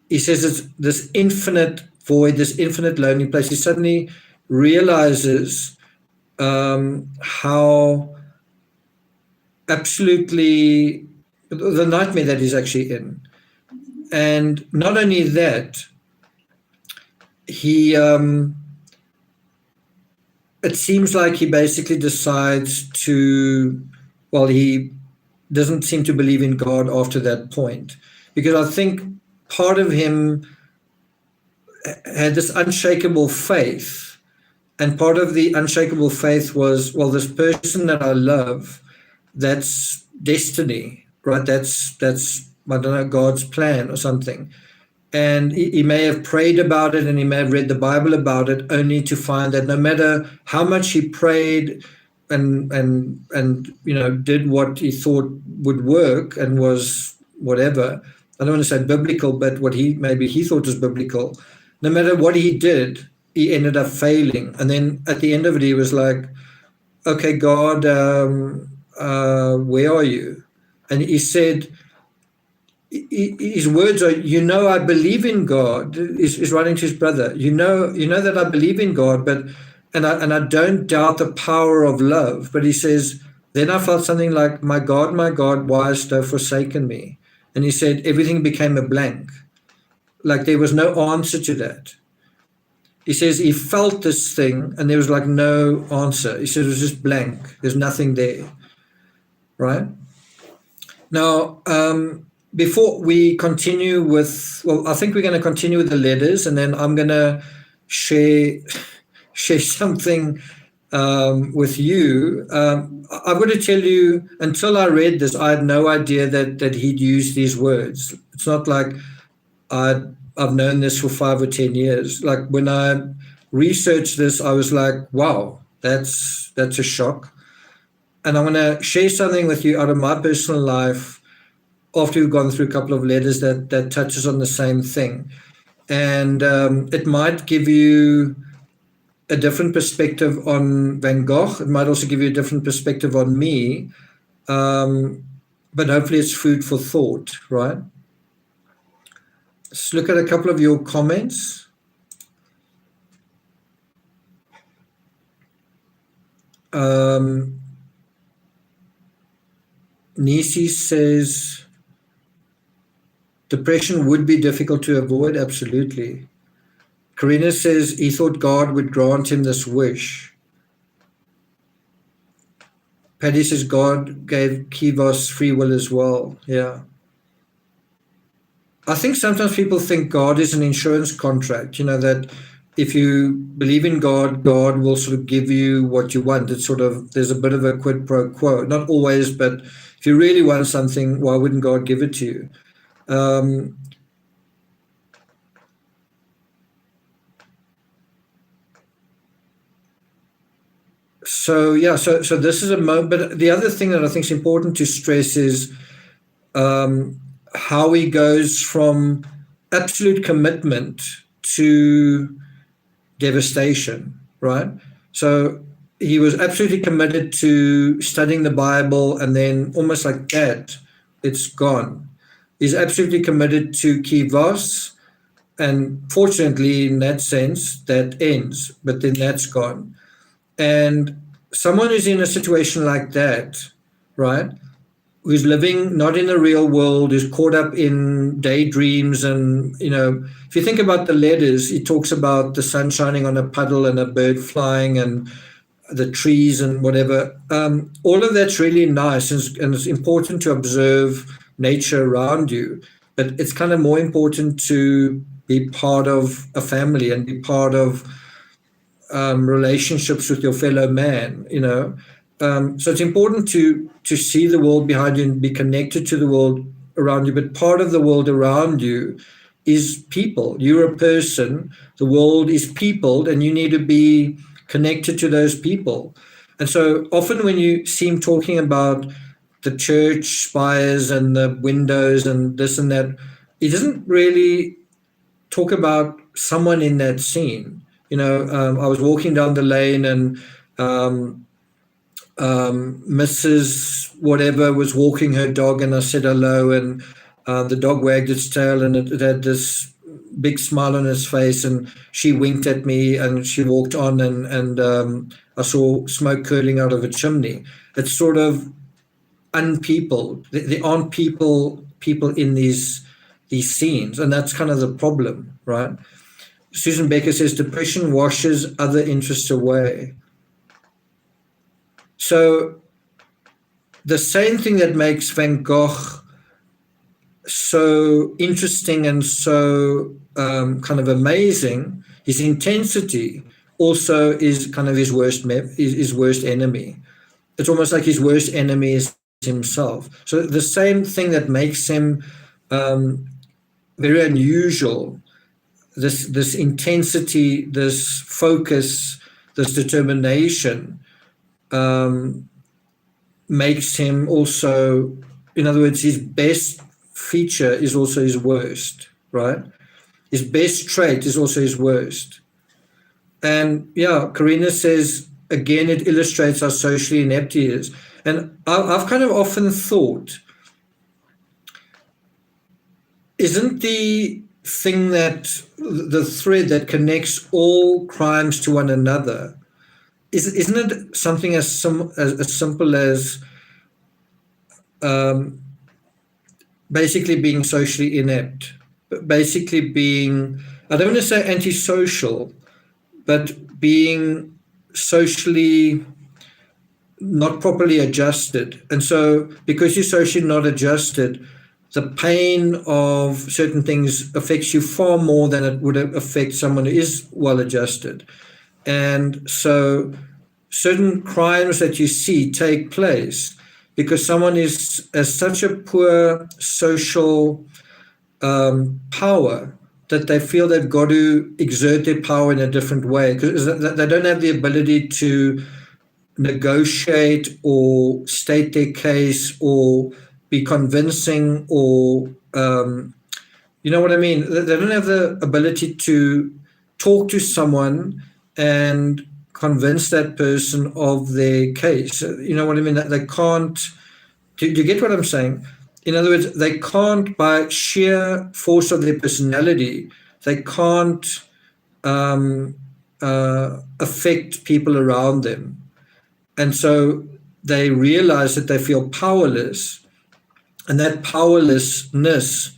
He says it's this infinite void, this infinite lonely place. He suddenly realizes how absolutely the nightmare that he's actually in. And not only that, he it seems like he basically decides to, well, he doesn't seem to believe in God after that point, because I think part of him had this unshakable faith, and part of the unshakable faith was, well, this person that I love, that's destiny, right? That's I don't know, God's plan or something. And he may have prayed about it, and he may have read the Bible about it, only to find that no matter how much he prayed and did what he thought would work and was whatever, I don't want to say biblical, but what he thought was biblical, no matter what he did, he ended up failing. And then at the end of it, he was like, okay, God, where are you? And he said, his words are, I believe in God. He's writing to his brother. You know that I believe in God, and I don't doubt the power of love. But he says, then I felt something like, my God, why hast thou forsaken me? And he said, everything became a blank. Like there was no answer to that. He says he felt this thing and there was like no answer. He said it was just blank. There's nothing there. Right? Now, before we continue I think we're going to continue with the letters, and then I'm going to share something with you. I've got to tell you, until I read this, I had no idea that he'd used these words. It's not like I've known this for 5 or 10 years. Like when I researched this, I was like, wow, that's a shock. And I'm going to share something with you out of my personal life after we've gone through a couple of letters that touches on the same thing. And it might give you a different perspective on Van Gogh. It might also give you a different perspective on me. But hopefully it's food for thought, right? Let's look at a couple of your comments. Nisi says, depression would be difficult to avoid. Absolutely. Karina says he thought God would grant him this wish. Paddy says God gave VOS free will as well. Yeah. I think sometimes people think God is an insurance contract, that if you believe in God, God will sort of give you what you want. It's sort of, there's a bit of a quid pro quo. Not always, but if you really want something, why wouldn't God give it to you? So this is a moment. But the other thing that I think is important to stress is how he goes from absolute commitment to devastation, right? So he was absolutely committed to studying the Bible, and then almost like that, it's gone. He's absolutely committed to KEE VOS, and fortunately, in that sense, that ends, but then that's gone. And someone who's in a situation like that, right, who's living not in the real world, who's caught up in daydreams, and if you think about the letters, he talks about the sun shining on a puddle and a bird flying and the trees and whatever. All of that's really nice, and it's important to observe nature around you, but it's kind of more important to be part of a family and be part of relationships with your fellow man. So it's important to see the world behind you and be connected to the world around you, but part of the world around you is people. You're a person, the world is peopled, and you need to be connected to those people. And so often when you see him talking about the church spires and the windows and this and that, he doesn't really talk about someone in that scene. I was walking down the lane, and Mrs. whatever was walking her dog, and I said hello, and the dog wagged its tail, and it had this big smile on its face, and she winked at me, and she walked on, and I saw smoke curling out of a chimney. It's sort of unpeopled. There aren't people in these scenes, and that's kind of the problem, right? Susan Becker says depression washes other interests away. So the same thing that makes Van Gogh so interesting and so kind of amazing, his intensity also is kind of his worst enemy. It's almost like his worst enemy is himself. So the same thing that makes him very unusual, this intensity, this focus, this determination, makes him also, in other words, his best feature is also his worst, right? His best trait is also his worst. And yeah, Karina says, again, it illustrates how socially inept he is. And I've kind of often thought, isn't the thing that the thread that connects all crimes to one another, isn't it something as simple as basically being socially inept, basically being, I don't want to say antisocial, but being socially not properly adjusted. And so because you're socially not adjusted, the pain of certain things affects you far more than it would affect someone who is well adjusted. And so certain crimes that you see take place because someone has such a poor social power that they feel they've got to exert their power in a different way, because they don't have the ability to negotiate or state their case or be convincing, or you know what I mean? They don't have the ability to talk to someone and convince that person of their case. You know what I mean? They can't. Do you get what I'm saying? In other words, they can't, by sheer force of their personality, they can't affect people around them. And so they realize that they feel powerless, and that powerlessness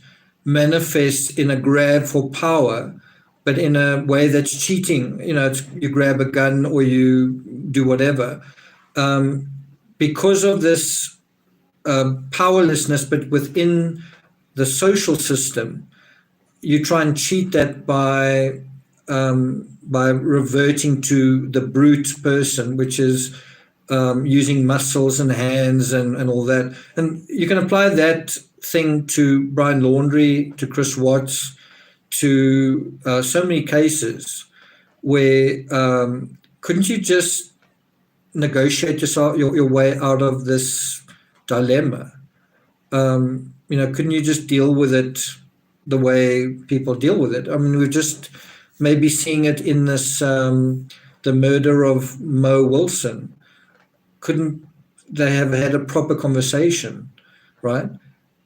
manifests in a grab for power, but in a way that's cheating. You grab a gun or you do whatever. Because of this powerlessness, but within the social system, you try and cheat that by reverting to the brute person, which is using muscles and hands and all that. And you can apply that thing to Brian Laundrie, to Chris Watts, to so many cases where couldn't you just negotiate your way out of this dilemma? Couldn't you just deal with it the way people deal with it? I mean, we're just maybe seeing it in this the murder of Mo Wilson? Couldn't they have had a proper conversation, right?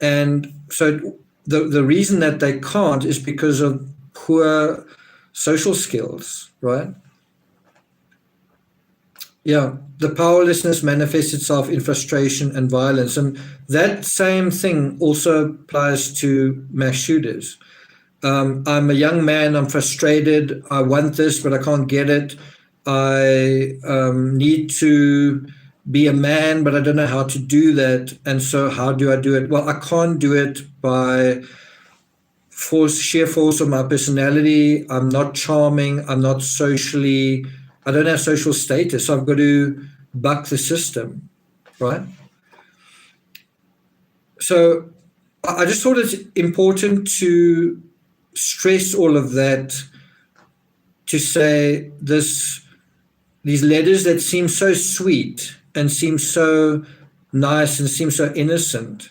And so the reason that they can't is because of poor social skills, right? Yeah, the powerlessness manifests itself in frustration and violence. And that same thing also applies to mass shooters. I'm a young man, I'm frustrated, I want this, but I can't get it. I need to be a man, but I don't know how to do that. And so how do I do it? Well, I can't do it by sheer force of my personality. I'm not charming, I'm not socially, I don't have social status, so I've got to buck the system, right? So I just thought it's important to stress all of that, to say these letters that seem so sweet and seem so nice and seem so innocent,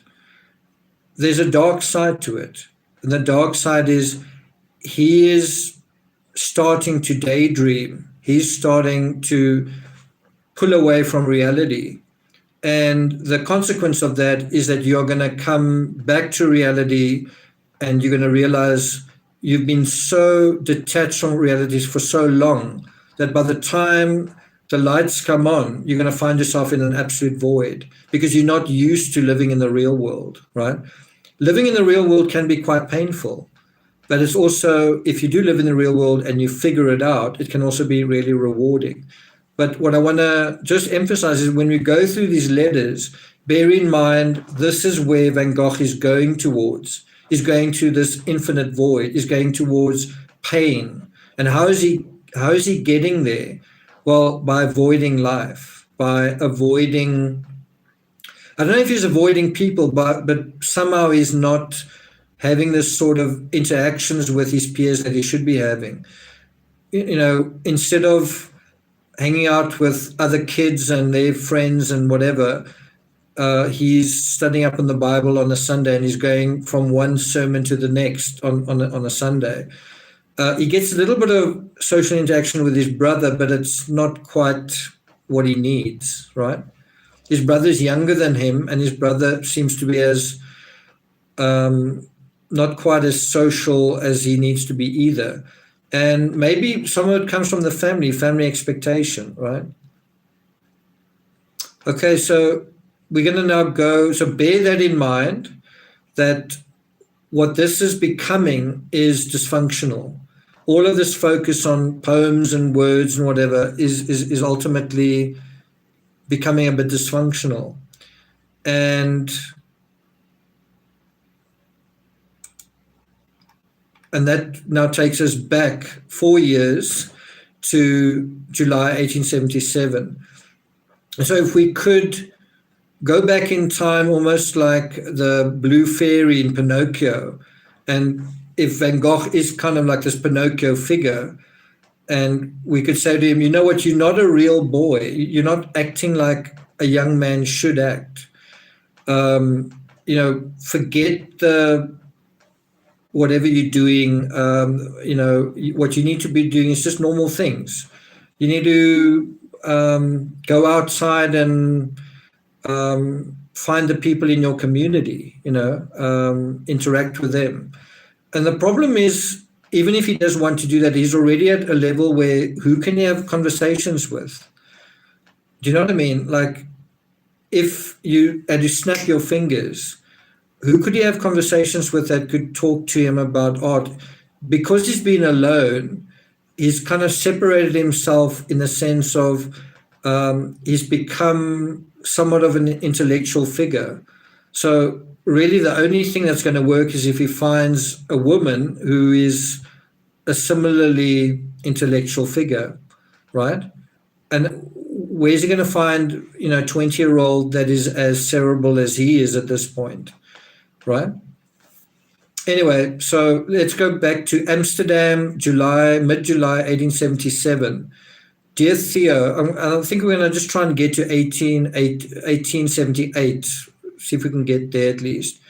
there's a dark side to it. And the dark side is he is starting to daydream. He's starting to pull away from reality. And the consequence of that is that you're going to come back to reality and you're going to realize you've been so detached from realities for so long that by the time the lights come on, you're going to find yourself in an absolute void because you're not used to living in the real world, right? Living in the real world can be quite painful, but it's also, if you do live in the real world and you figure it out, it can also be really rewarding. But what I want to just emphasize is when we go through these letters, bear in mind, this is where Van Gogh is going towards, is going to this infinite void, is going towards pain. And how is he getting there? Well, by avoiding life, by avoiding, I don't know if he's avoiding people, but somehow he's not having this sort of interactions with his peers that he should be having. You know, instead of hanging out with other kids and their friends and whatever, he's studying up on the Bible on a Sunday and he's going from one sermon to the next on a Sunday. He gets a little bit of social interaction with his brother, but it's not quite what he needs, right? His brother's younger than him, and his brother seems to be as not quite as social as he needs to be either. And maybe some of it comes from the family expectation, right? Okay, so we're going to now go, so bear that in mind, that what this is becoming is dysfunctional. All of this focus on poems and words and whatever is ultimately becoming a bit dysfunctional. And that now takes us back 4 years to July 1877. And so if we could go back in time, almost like the blue fairy in Pinocchio, and if Van Gogh is kind of like this Pinocchio figure, and we could say to him, you know what, you're not a real boy. You're not acting like a young man should act. You know, forget whatever you're doing. You know, what you need to be doing is just normal things. You need to go outside and find the people in your community, you know, interact with them. And the problem is, even if he does want to do that, he's already at a level where who can he have conversations with? Do you know what I mean? Like, if you had to snap your fingers, who could he have conversations with that could talk to him about art? Because he's been alone, he's kind of separated himself in the sense of he's become somewhat of an intellectual figure. So really the only thing that's going to work is if he finds a woman who is a similarly intellectual figure, right? And where's he going to find, you know, a 20-year-old that is as cerebral as he is at this point, right? Anyway, so let's go back to Amsterdam, mid-July 1877. Dear Theo, I think we're going to just try and get to 1878, see if we can get there at least.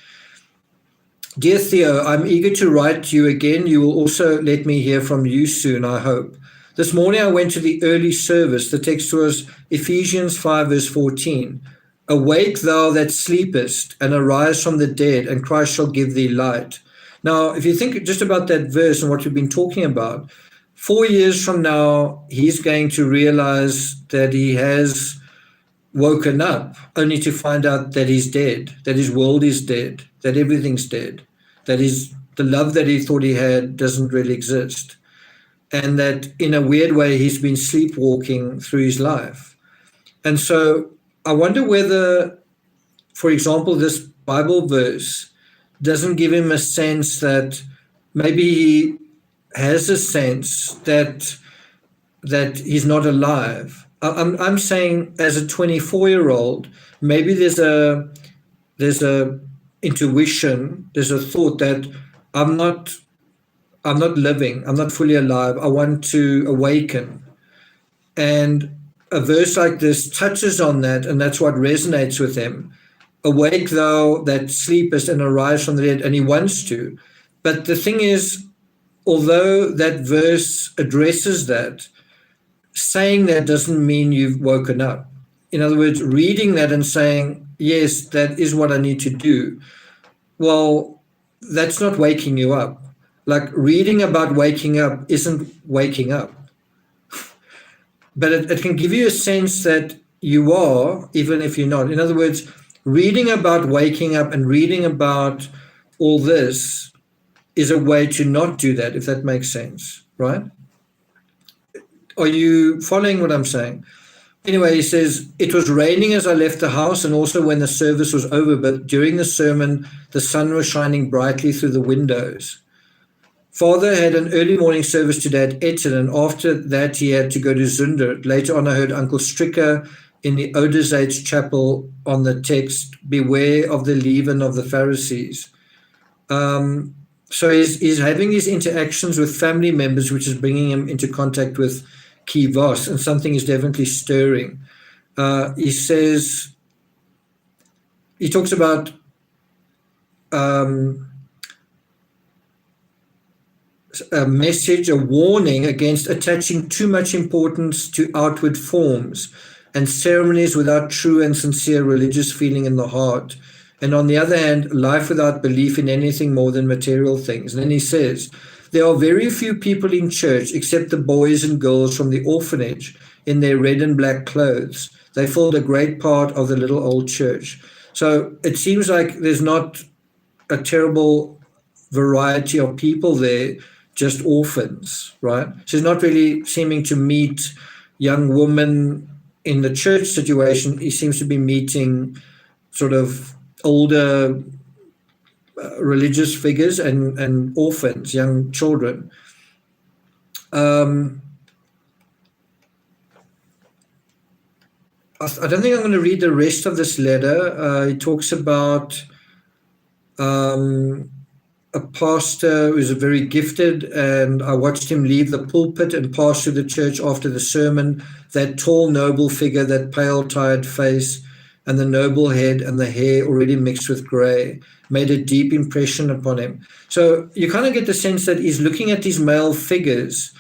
Dear Theo, I'm eager to write to you again. You will also let me hear from you soon, I hope. This morning I went to the early service. The text was Ephesians 5 verse 14. Awake thou that sleepest, and arise from the dead, and Christ shall give thee light. Now, if you think just about that verse and what we've been talking about, 4 years from now, he's going to realize that he has woken up only to find out that he's dead, that his world is dead, that everything's dead, that the love that he thought he had doesn't really exist, and that in a weird way he's been sleepwalking through his life. And so I wonder whether, for example, this Bible verse doesn't give him a sense that maybe he has a sense that he's not alive. I'm saying as a 24-year-old, maybe there's a intuition, there's a thought that I'm not living, I'm not fully alive, I want to awaken. And a verse like this touches on that, and that's what resonates with him. Awake thou that sleepest, and arise from the dead, and he wants to. But the thing is, although that verse addresses that, saying that doesn't mean you've woken up. In other words, reading that and saying, yes, that is what I need to do. Well, that's not waking you up. Like reading about waking up isn't waking up. But it can give you a sense that you are, even if you're not. In other words, reading about waking up and reading about all this is a way to not do that, if that makes sense, right? Are you following what I'm saying? Anyway, he says, it was raining as I left the house and also when the service was over, but during the sermon, the sun was shining brightly through the windows. Father had an early morning service today at Eton, and after that he had to go to Zunder. Later on, I heard Uncle Stricker in the Oderzates chapel on the text, beware of the leaven of the Pharisees. So he's having these interactions with family members, which is bringing him into contact with KEE VOS, and something is definitely stirring. He says, he talks about a message, a warning against attaching too much importance to outward forms and ceremonies without true and sincere religious feeling in the heart. And on the other hand, life without belief in anything more than material things. And then he says, there are very few people in church except the boys and girls from the orphanage in their red and black clothes. They filled a great part of the little old church. So it seems like there's not a terrible variety of people there, just orphans, right? So he's not really seeming to meet young women in the church situation. He seems to be meeting sort of older religious figures and orphans, young children. I don't think I'm going to read the rest of this letter. He talks about a pastor who's very gifted, and I watched him leave the pulpit and pass through the church after the sermon. That tall, noble figure, that pale, tired face, and the noble head and the hair already mixed with grey made a deep impression upon him. So you kind of get the sense that he's looking at these male figures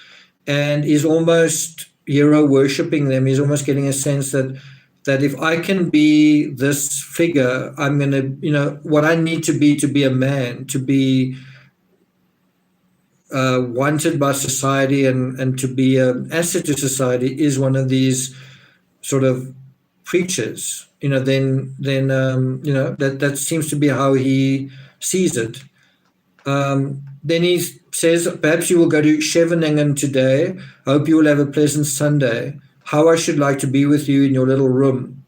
and he's almost hero worshipping them. He's almost getting a sense that if I can be this figure, I'm going to, what I need to be a man, to be wanted by society and to be an asset to society is one of these sort of preachers. That seems to be how he sees it. Then he says, perhaps you will go to Scheveningen today. I hope you will have a pleasant Sunday. How I should like to be with you in your little room.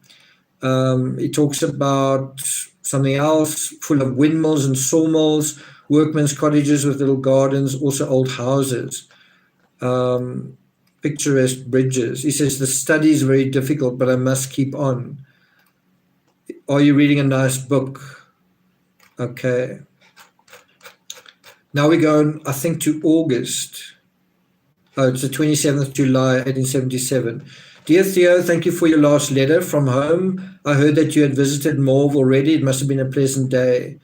He talks about something else, full of windmills and sawmills, workmen's cottages with little gardens, also old houses, picturesque bridges. He says, the study is very difficult, but I must keep on. Are you reading a nice book? Okay. Now we go on, I think, to August. Oh, it's the 27th of July, 1877. Dear Theo, thank you for your last letter from home. I heard that you had visited Morve already. It must have been a pleasant day.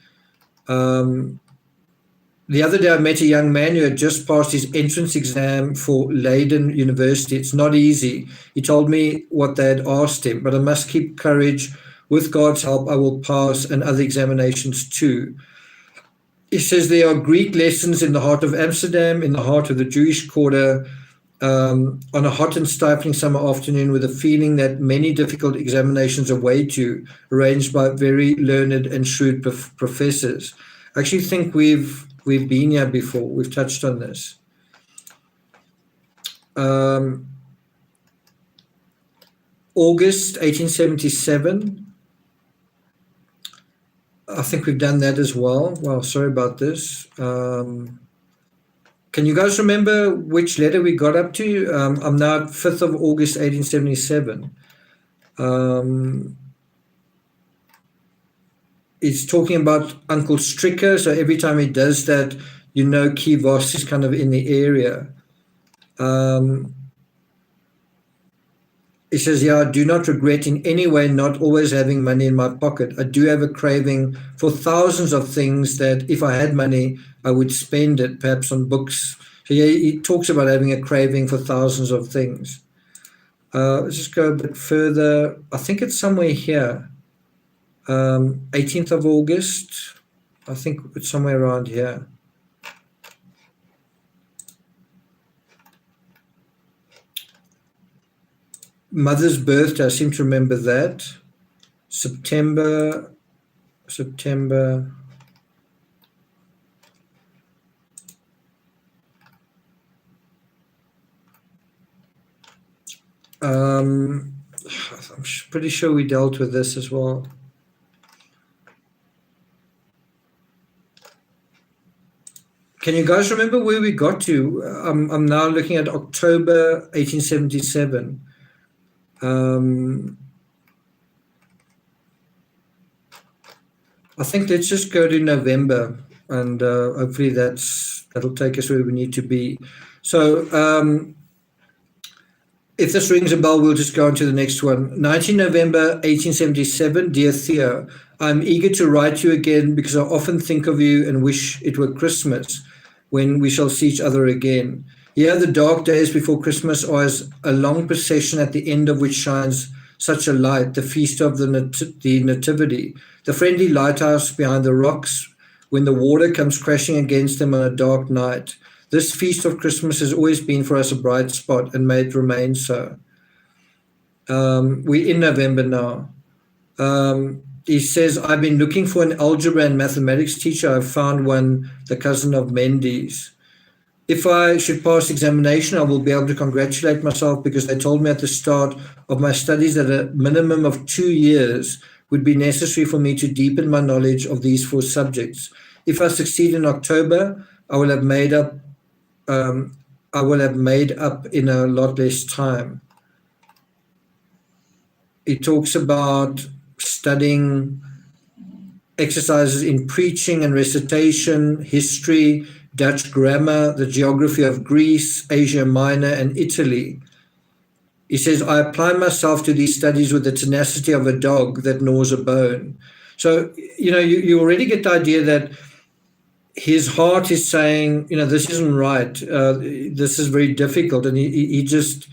The other day I met a young man who had just passed his entrance exam for Leiden University. It's not easy. He told me what they had asked him, but I must keep courage. With God's help, I will pass, and other examinations too. He says there are Greek lessons in the heart of Amsterdam, in the heart of the Jewish quarter, on a hot and stifling summer afternoon, with a feeling that many difficult examinations await you, arranged by very learned and shrewd professors. I actually think we've been here before. We've touched on this. August 1877. I think we've done that as well. Well, sorry about this. Can you guys remember which letter we got up to? I'm now at 5th of August 1877. It's talking about Uncle Stricker. So every time he does that, you know KEE VOS is kind of in the area. He says, yeah, I do not regret in any way not always having money in my pocket. I do have a craving for thousands of things that if I had money, I would spend it, perhaps on books. So yeah, he talks about having a craving for thousands of things. Let's just go a bit further. I think it's somewhere here. 18th of August. I think it's somewhere around here. Mother's birthday, I seem to remember that. September. I'm pretty sure we dealt with this as well. Can you guys remember where we got to? I'm now looking at October 1877. I think let's just go to November, and hopefully that'll take us where we need to be. So if this rings a bell, we'll just go on to the next one. 19 November 1877, Dear Theo, I'm eager to write you again because I often think of you and wish it were Christmas when we shall see each other again. Here the dark days before Christmas are as a long procession at the end of which shines such a light, the feast of the nativity, the friendly lighthouse behind the rocks when the water comes crashing against them on a dark night. This feast of Christmas has always been for us a bright spot and may it remain so. We're in November now. He says, I've been looking for an algebra and mathematics teacher. I've found one, the cousin of Mendy's. If I should pass examination, I will be able to congratulate myself because they told me at the start of my studies that a minimum of 2 years would be necessary for me to deepen my knowledge of these 4 subjects. If I succeed in October, I will have made up in a lot less time. He talks about studying exercises in preaching and recitation, history, Dutch grammar, the geography of Greece, Asia Minor, and Italy. He says, I apply myself to these studies with the tenacity of a dog that gnaws a bone. So, you already get the idea that his heart is saying, this isn't right. This is very difficult. And he just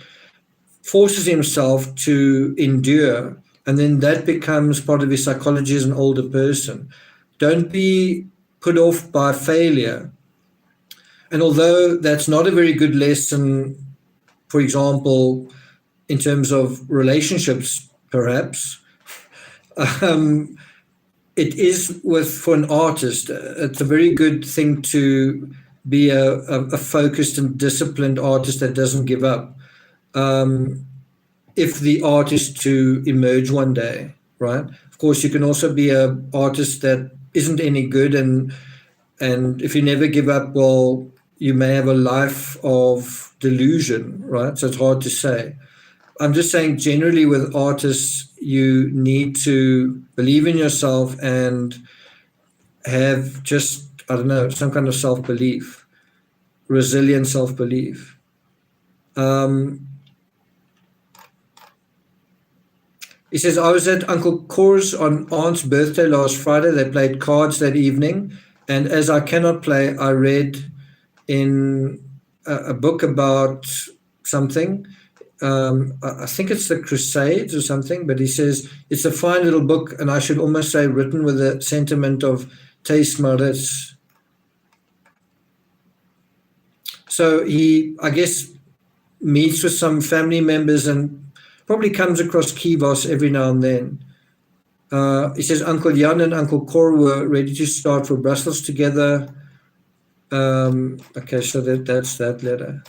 forces himself to endure. And then that becomes part of his psychology as an older person. Don't be put off by failure. And although that's not a very good lesson, for example, in terms of relationships, perhaps, it is for an artist, it's a very good thing to be a focused and disciplined artist that doesn't give up. If the art is to emerge one day, right? Of course, you can also be an artist that isn't any good, and if you never give up, well, you may have a life of delusion, right? So it's hard to say. I'm just saying generally with artists, you need to believe in yourself and have just, some kind of self-belief, resilient self-belief. He says, I was at Uncle Cor's on Aunt's birthday last Friday. They played cards that evening. And as I cannot play, I read in a book about something. I think it's the Crusades or something, but he says it's a fine little book, and I should almost say written with a sentiment of taste maris. So he, I guess, meets with some family members and probably comes across KEE every now and then. He says Uncle Jan and Uncle Cor were ready to start for Brussels together. Okay, so that's that letter.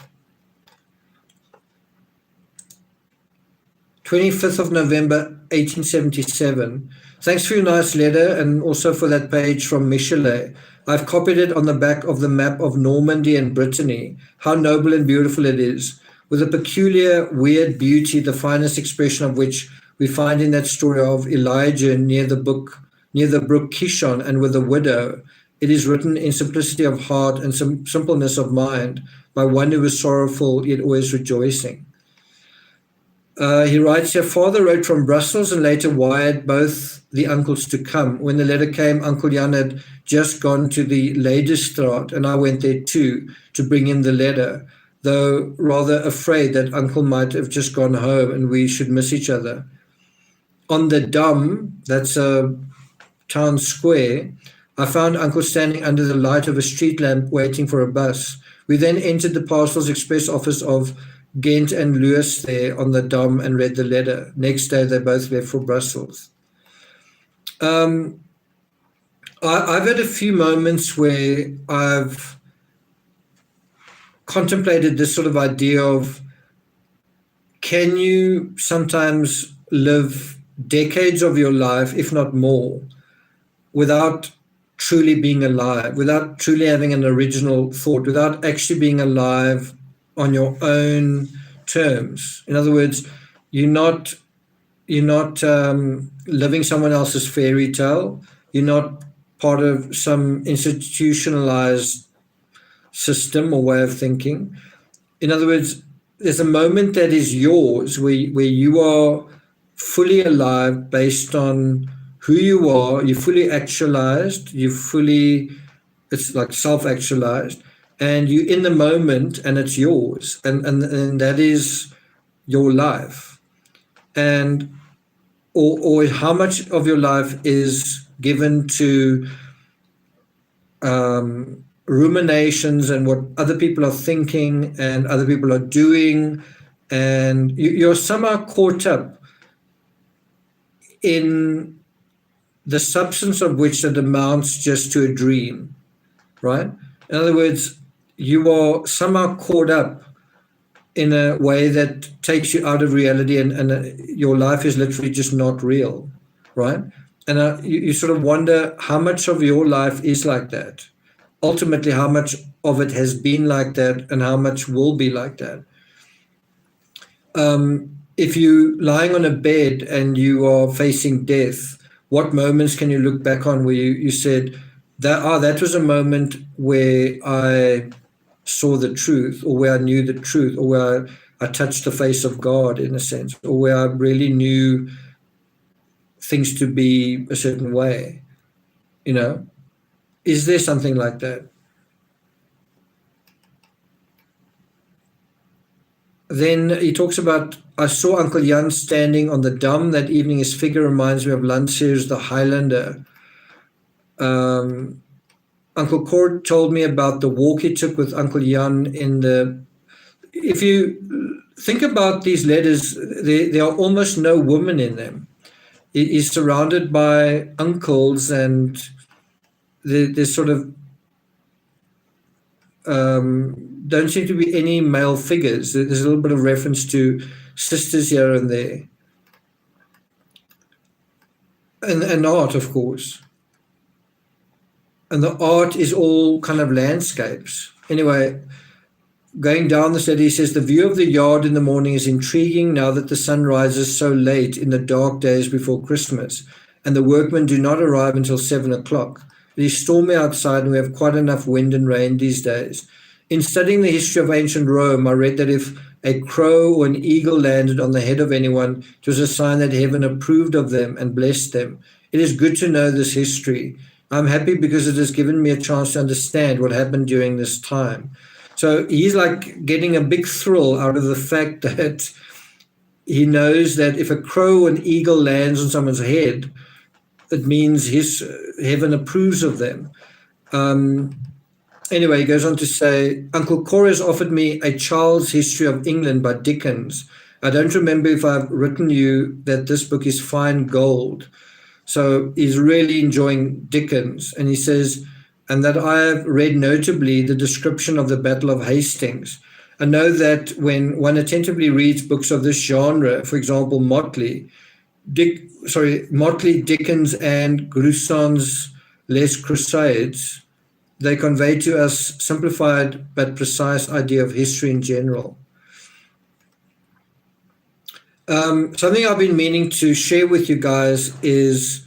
25th of November, 1877. Thanks for your nice letter and also for that page from Michelet. I've copied it on the back of the map of Normandy and Brittany. How noble and beautiful it is, with a peculiar, weird beauty, the finest expression of which we find in that story of Elijah near the brook Kishon and with a widow. It is written in simplicity of heart and simpleness of mind by one who was sorrowful yet always rejoicing. He writes here, father wrote from Brussels and later wired both the uncles to come. When the letter came, Uncle Jan had just gone to the Ladystraat, and I went there too to bring him the letter, though rather afraid that Uncle might have just gone home and we should miss each other. On the Dam, that's a town square, I found Uncle standing under the light of a street lamp waiting for a bus. We then entered the Parcels Express office of Ghent and Lewis there on the Dam and read the letter. Next day, they both left for Brussels. I've had a few moments where I've contemplated this sort of idea of, can you sometimes live decades of your life, if not more, without truly being alive, without truly having an original thought, without actually being alive on your own terms? In other words, you're not living someone else's fairy tale. You're not part of some institutionalized system or way of thinking. In other words, there's a moment that is yours where you are fully alive based on who you are. You're fully actualized. It's like self-actualized. And you're in the moment and it's yours. And that is your life. And or how much of your life is given to ruminations and what other people are thinking and other people are doing, and you're somehow caught up in the substance of which that amounts just to a dream, right? In other words, you are somehow caught up in a way that takes you out of reality, and your life is literally just not real, right? And you sort of wonder how much of your life is like that. Ultimately, how much of it has been like that and how much will be like that. If you're lying on a bed and you are facing death, what moments can you look back on where you said, that was a moment where I saw the truth, or where I knew the truth, or where I touched the face of God in a sense, or where I really knew things to be a certain way, Is there something like that? Then he talks about, I saw Uncle Jan standing on the Dam that evening. His figure reminds me of Landseer's The Highlander. Uncle Cord told me about the walk he took with Uncle Jan if you think about these letters, there are almost no women in them. He's surrounded by uncles, and there's sort of don't seem to be any male figures. There's a little bit of reference to sisters here and there. And art, of course. And the art is all kind of landscapes. Anyway, going down the steady, he says, the view of the yard in the morning is intriguing now that the sun rises so late in the dark days before Christmas, and the workmen do not arrive until 7 o'clock. It is stormy outside, and we have quite enough wind and rain these days. In studying the history of ancient Rome, I read that if a crow or an eagle landed on the head of anyone, it was a sign that heaven approved of them and blessed them. It is good to know this history. I'm happy because it has given me a chance to understand what happened during this time. So he's like getting a big thrill out of the fact that he knows that if a crow or an eagle lands on someone's head, it means his heaven approves of them. Anyway, he goes on to say, Uncle Cora has offered me A Child's History of England by Dickens. I don't remember if I've written you that this book is fine gold. So he's really enjoying Dickens. And he says, and that I have read notably the description of the Battle of Hastings. I know that when one attentively reads books of this genre, for example, Motley, Dickens and Grusson's Les Crusades, they convey to us simplified but precise idea of history in general. Something I've been meaning to share with you guys is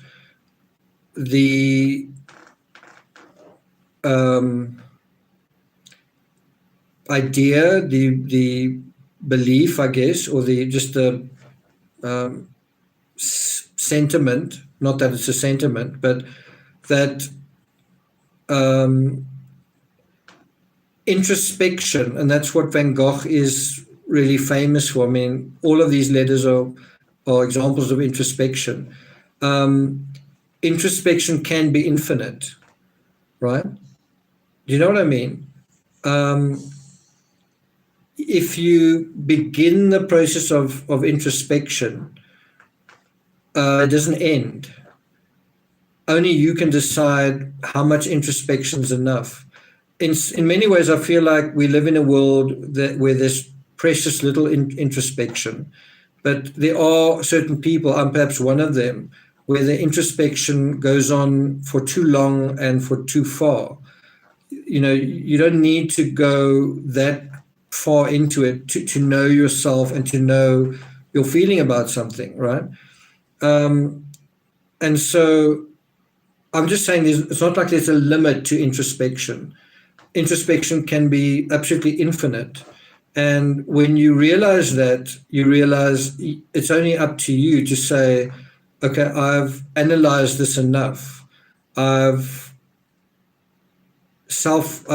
the idea, the belief, I guess, or the sentiment, not that it's a sentiment, but that introspection, and that's what Van Gogh is really famous for. I mean, all of these letters are examples of introspection. Introspection can be infinite, right? Do you know what I mean? If you begin the process of introspection, it doesn't end. Only you can decide how much introspection is enough. In many ways, I feel like we live in a world where there's precious little introspection, but there are certain people, I'm perhaps one of them, where the introspection goes on for too long and for too far. You know, you don't need to go that far into it to know yourself and to know your feeling about something, right? And so I'm just saying it's not like there's a limit to introspection. Introspection can be absolutely infinite. And when you realize that, you realize it's only up to you to say, okay, I've analyzed this enough. I've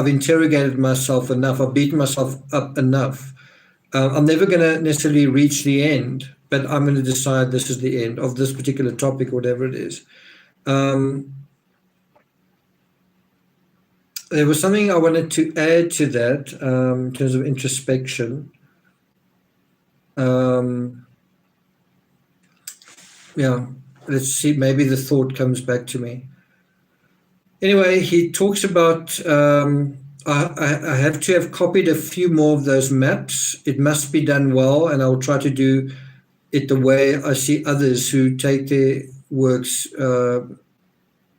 interrogated myself enough. I've beaten myself up enough. I'm never going to necessarily reach the end, but I'm going to decide this is the end of this particular topic, whatever it is. There was something I wanted to add to that in terms of introspection. Yeah, let's see, maybe the thought comes back to me. Anyway, he talks about, I have to have copied a few more of those maps. It must be done well, and I'll try to do it the way I see others who take their works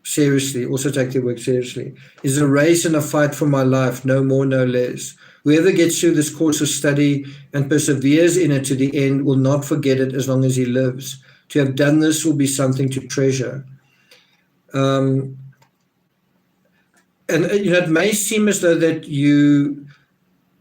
seriously, also take their work seriously. It's a race and a fight for my life, no more, no less. Whoever gets through this course of study and perseveres in it to the end will not forget it as long as he lives. To have done this will be something to treasure. And it may seem as though that you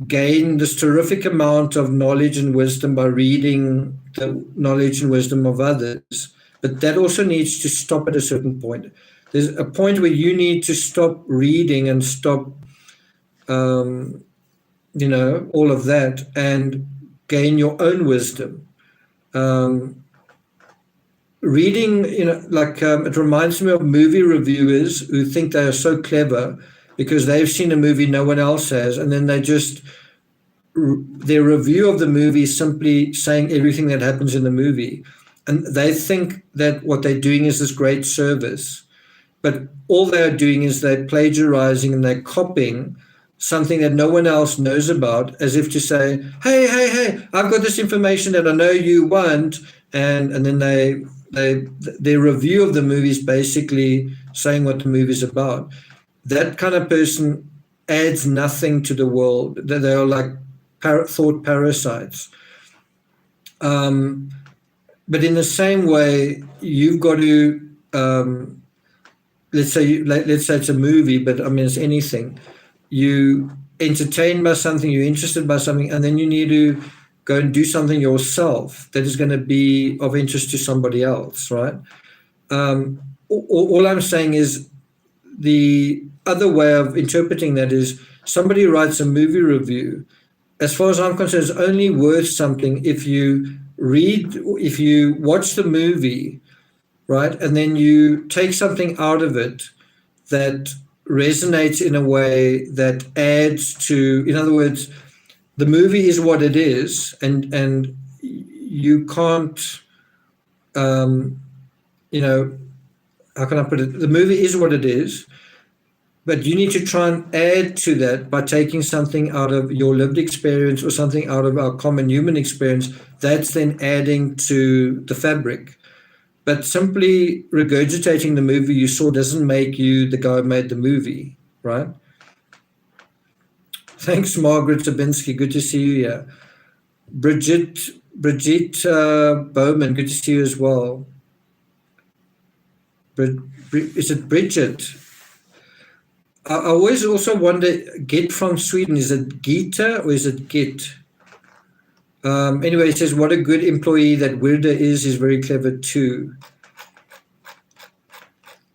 gain this terrific amount of knowledge and wisdom by reading the knowledge and wisdom of others, but that also needs to stop at a certain point. There's a point where you need to stop reading and stop, all of that, and gain your own wisdom. Reading, it reminds me of movie reviewers who think they are so clever because they've seen a movie no one else has, and then their review of the movie is simply saying everything that happens in the movie. And they think that what they're doing is this great service. But all they're doing is they're plagiarizing and they're copying something that no one else knows about, as if to say, hey, I've got this information that I know you want. And then their review of the movie is basically saying what the movie is about. That kind of person adds nothing to the world. They are like thought parasites. But in the same way, you've got to, let's say it's a movie, but I mean, it's anything. You entertained by something, you're interested by something, and then you need to go and do something yourself that is going to be of interest to somebody else, right? All I'm saying is the other way of interpreting that is somebody writes a movie review. As far as I'm concerned, it's only worth something if you watch the movie, right, and then you take something out of it that resonates in a way that adds to, in other words, the movie is what it is, and you can't, how can I put it? The movie is what it is, but you need to try and add to that by taking something out of your lived experience or something out of our common human experience. That's then adding to the fabric. But simply regurgitating the movie you saw doesn't make you the guy who made the movie, right? Thanks, Margaret Zabinski. Good to see you here. Brigitte Bowman, good to see you as well. Is it Bridget? I always also wonder, Git from Sweden, is it Gita or is it Git? Anyway, it says, what a good employee that Wirda is very clever too.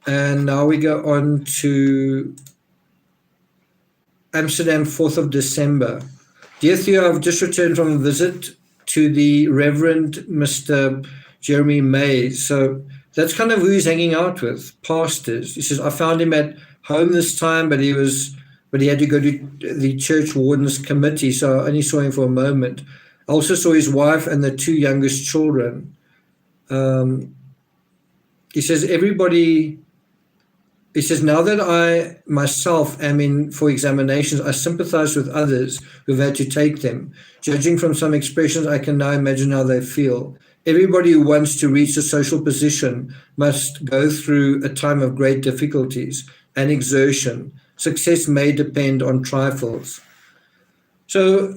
And now we go on to Amsterdam, 4th of December. Dear Theo, I've just returned from a visit to the Reverend Mr. Jeremy May. So that's kind of who he's hanging out with, pastors. He says, I found him at home this time, but he had to go to the church warden's committee, so I only saw him for a moment. I also saw his wife and the two youngest children. He says, now that I myself am in for examinations, I sympathize with others who've had to take them. Judging from some expressions, I can now imagine how they feel. Everybody who wants to reach a social position must go through a time of great difficulties and exertion. Success may depend on trifles. So,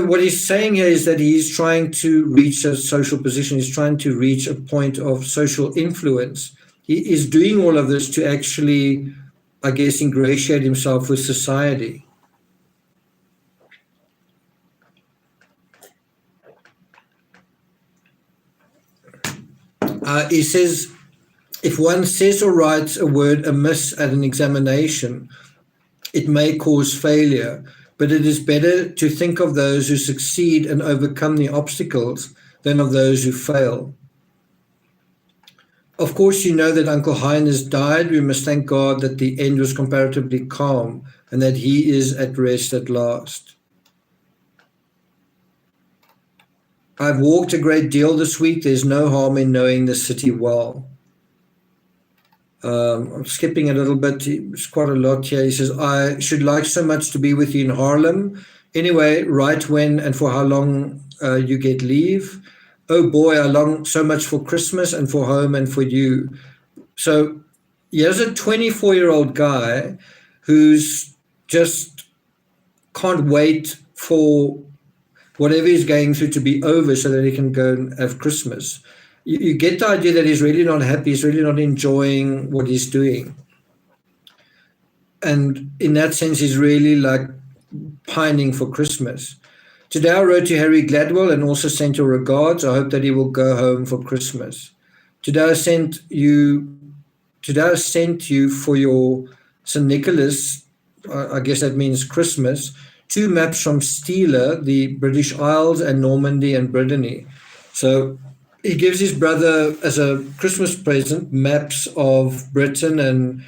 what he's saying here is that he's trying to reach a social position. He's trying to reach a point of social influence. He is doing all of this to actually, I guess, ingratiate himself with society. He says, if one says or writes a word amiss at an examination, it may cause failure, but it is better to think of those who succeed and overcome the obstacles than of those who fail. Of course, you know that Uncle Hein has died. We must thank God that the end was comparatively calm and that he is at rest at last. I've walked a great deal this week. There's no harm in knowing the city well. I'm skipping a little bit. It's quite a lot here. He says, I should like so much to be with you in Haarlem. Anyway, write when and for how long you get leave. Oh boy, I long so much for Christmas and for home and for you. So here's a 24-year-old guy who's just can't wait for whatever he's going through to be over so that he can go and have Christmas. You get the idea that he's really not happy, he's really not enjoying what he's doing. And in that sense, he's really like pining for Christmas. Today I wrote to Harry Gladwell and also sent your regards. I hope that he will go home for Christmas. Today I sent you for your St. Nicholas, I guess that means Christmas, 2 maps from Stila, the British Isles, and Normandy and Brittany. So he gives his brother, as a Christmas present, maps of Britain and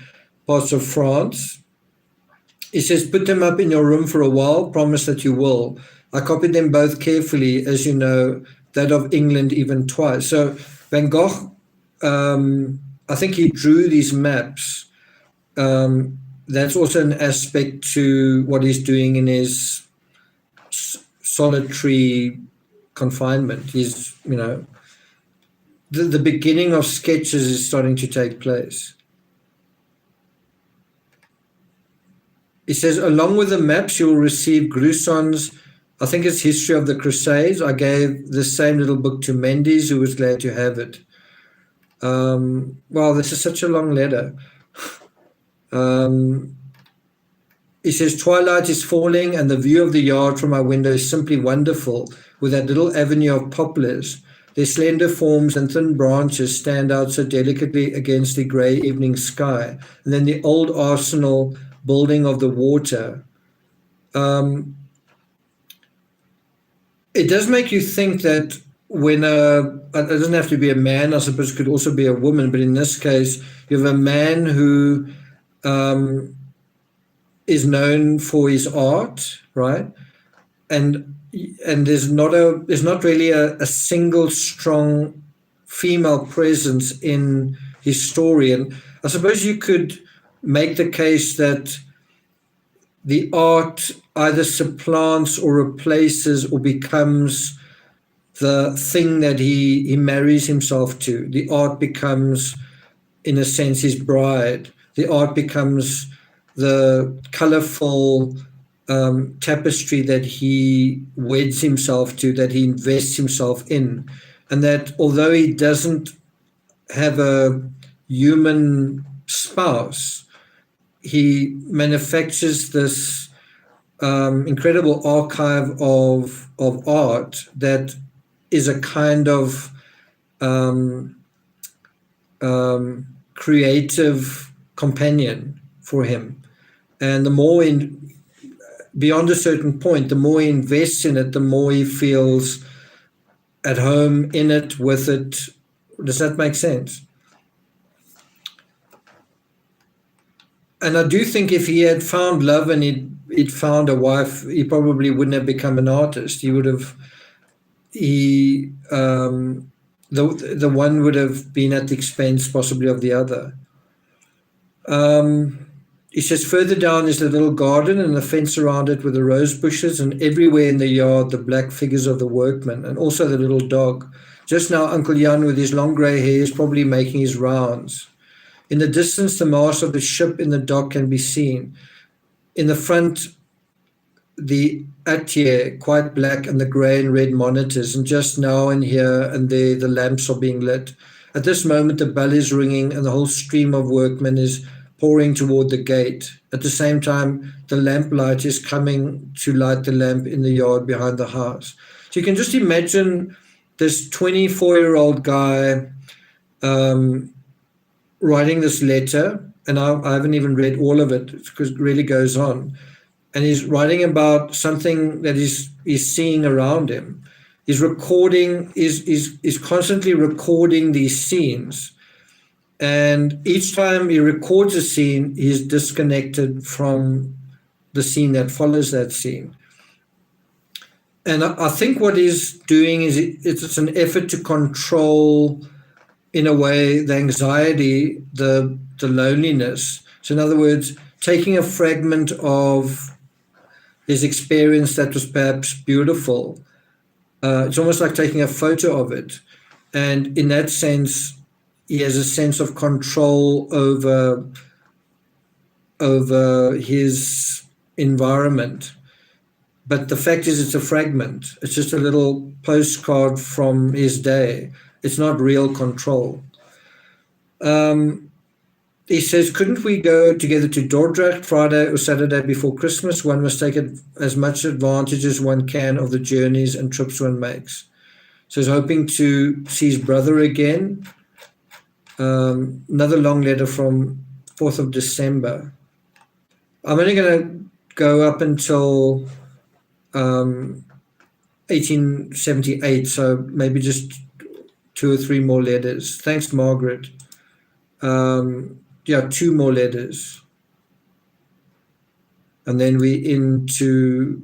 parts of France. He says, put them up in your room for a while, promise that you will. I copied them both carefully, as you know, that of England even twice. So Van Gogh, I think he drew these maps. That's also an aspect to what he's doing in his solitary confinement. He's, the beginning of sketches is starting to take place. He says, along with the maps, you will receive Grusson's, I think it's History of the Crusades. I gave the same little book to Mendes, who was glad to have it. Wow, this is such a long letter. He says, twilight is falling and the view of the yard from my window is simply wonderful with that little avenue of poplars. Their slender forms and thin branches stand out so delicately against the grey evening sky. And then the old arsenal building of the water. It does make you think that when it doesn't have to be a man, I suppose it could also be a woman, but in this case, you have a man who is known for his art, right? And there's not really a single strong female presence in his story. And I suppose you could make the case that the art either supplants or replaces or becomes the thing that he marries himself to. The art becomes, in a sense, his bride. The art becomes the colorful tapestry that he weds himself to, that he invests himself in. And that although he doesn't have a human spouse, he manufactures this incredible archive of art that is a kind of creative companion for him. And the more beyond a certain point, the more he invests in it, the more he feels at home in it, with it. Does that make sense? And I do think if he had found love and he'd found a wife, he probably wouldn't have become an artist. He would have, the one would have been at the expense possibly of the other. He says further down is the little garden and the fence around it with the rose bushes, and everywhere in the yard the black figures of the workmen, and also the little dog. Just now Uncle Jan with his long grey hair is probably making his rounds. In the distance the mast of the ship in the dock can be seen. In the front the attier, quite black, and the grey and red monitors, and just now and here and there the lamps are being lit. At this moment the bell is ringing and the whole stream of workmen is pouring toward the gate. At the same time, the lamplight is coming to light the lamp in the yard behind the house. So you can just imagine this 24-year-old guy writing this letter, and I haven't even read all of it because it really goes on. And he's writing about something that he's seeing around him. He's recording, is constantly recording these scenes. And each time he records a scene, he's disconnected from the scene that follows that scene. And I think what he's doing is it's an effort to control, in a way, the anxiety, the loneliness. So in other words, taking a fragment of his experience that was perhaps beautiful, it's almost like taking a photo of it. And in that sense, he has a sense of control over his environment. But the fact is it's a fragment. It's just a little postcard from his day. It's not real control. He says, couldn't we go together to Dordrecht Friday or Saturday before Christmas? One must take as much advantage as one can of the journeys and trips one makes. So he's hoping to see his brother again. Another long letter from 4th of December. I'm only going to go up until 1878, so maybe just 2 or 3 more letters. Thanks, Margaret. 2 more letters. And then we into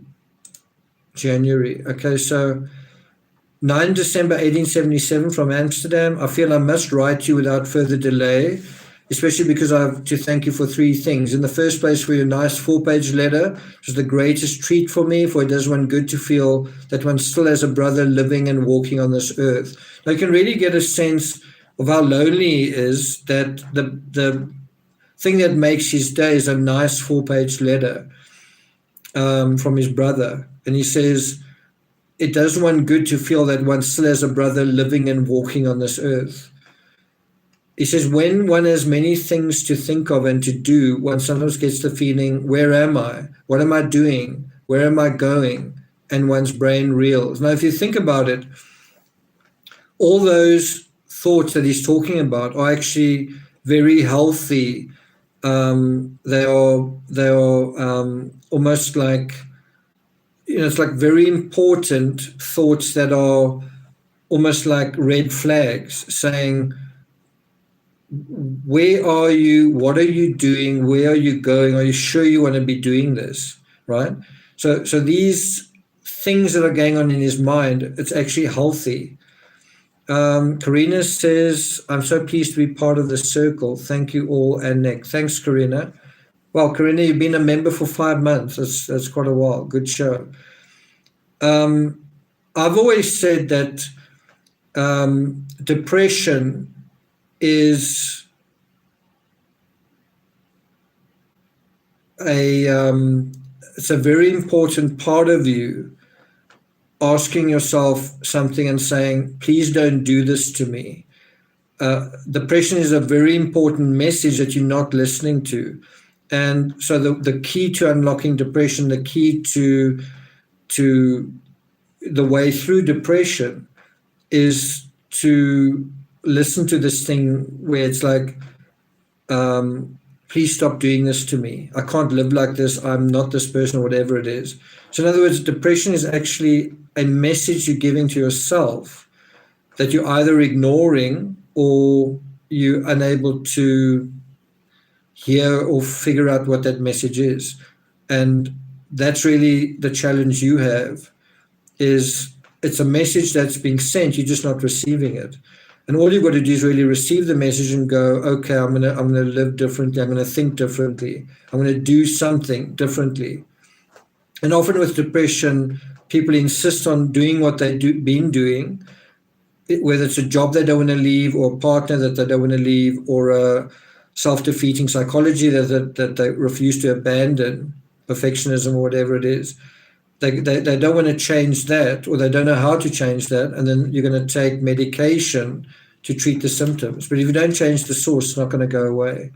January. Okay, so 9 December 1877 from Amsterdam. I feel I must write you without further delay, especially because I have to thank you for 3 things. In the first place, for your nice 4-page letter. It was the greatest treat for me, for it does one good to feel that one still has a brother living and walking on this earth. Now, you can really get a sense of how lonely he is, that the thing that makes his day is a nice 4-page letter from his brother. And he says, it does one good to feel that one still has a brother living and walking on this earth. He says, when one has many things to think of and to do, one sometimes gets the feeling, where am I? What am I doing? Where am I going? And one's brain reels. Now, if you think about it, all those thoughts that he's talking about are actually very healthy. They are almost like, it's like very important thoughts that are almost like red flags saying, where are you? What are you doing? Where are you going? Are you sure you want to be doing this? Right? So these things that are going on in his mind, it's actually healthy. Karina says, I'm so pleased to be part of the circle. Thank you all, and Nick. Thanks, Karina. Well, Karina, you've been a member for 5 months. That's quite a while. Good show. I've always said that depression is it's a very important part of you asking yourself something and saying, please don't do this to me. Depression is a very important message that you're not listening to. And so the key to unlocking depression, the key to the way through depression is to listen to this thing where it's like, please stop doing this to me. I can't live like this. I'm not this person, or whatever it is. So in other words, depression is actually a message you're giving to yourself that you're either ignoring or you're unable to hear or figure out what that message is. And that's really the challenge you have, is it's a message that's being sent, you're just not receiving it. And all you've got to do is really receive the message and go, okay, I'm gonna live differently, I'm gonna think differently, I'm gonna do something differently. And often with depression, people insist on doing what they've been doing, whether it's a job they don't want to leave, or a partner that they don't want to leave, or a self-defeating psychology that they refuse to abandon, perfectionism or whatever it is. They don't want to change that, or they don't know how to change that, and then you're going to take medication to treat the symptoms. But if you don't change the source, it's not going to go away.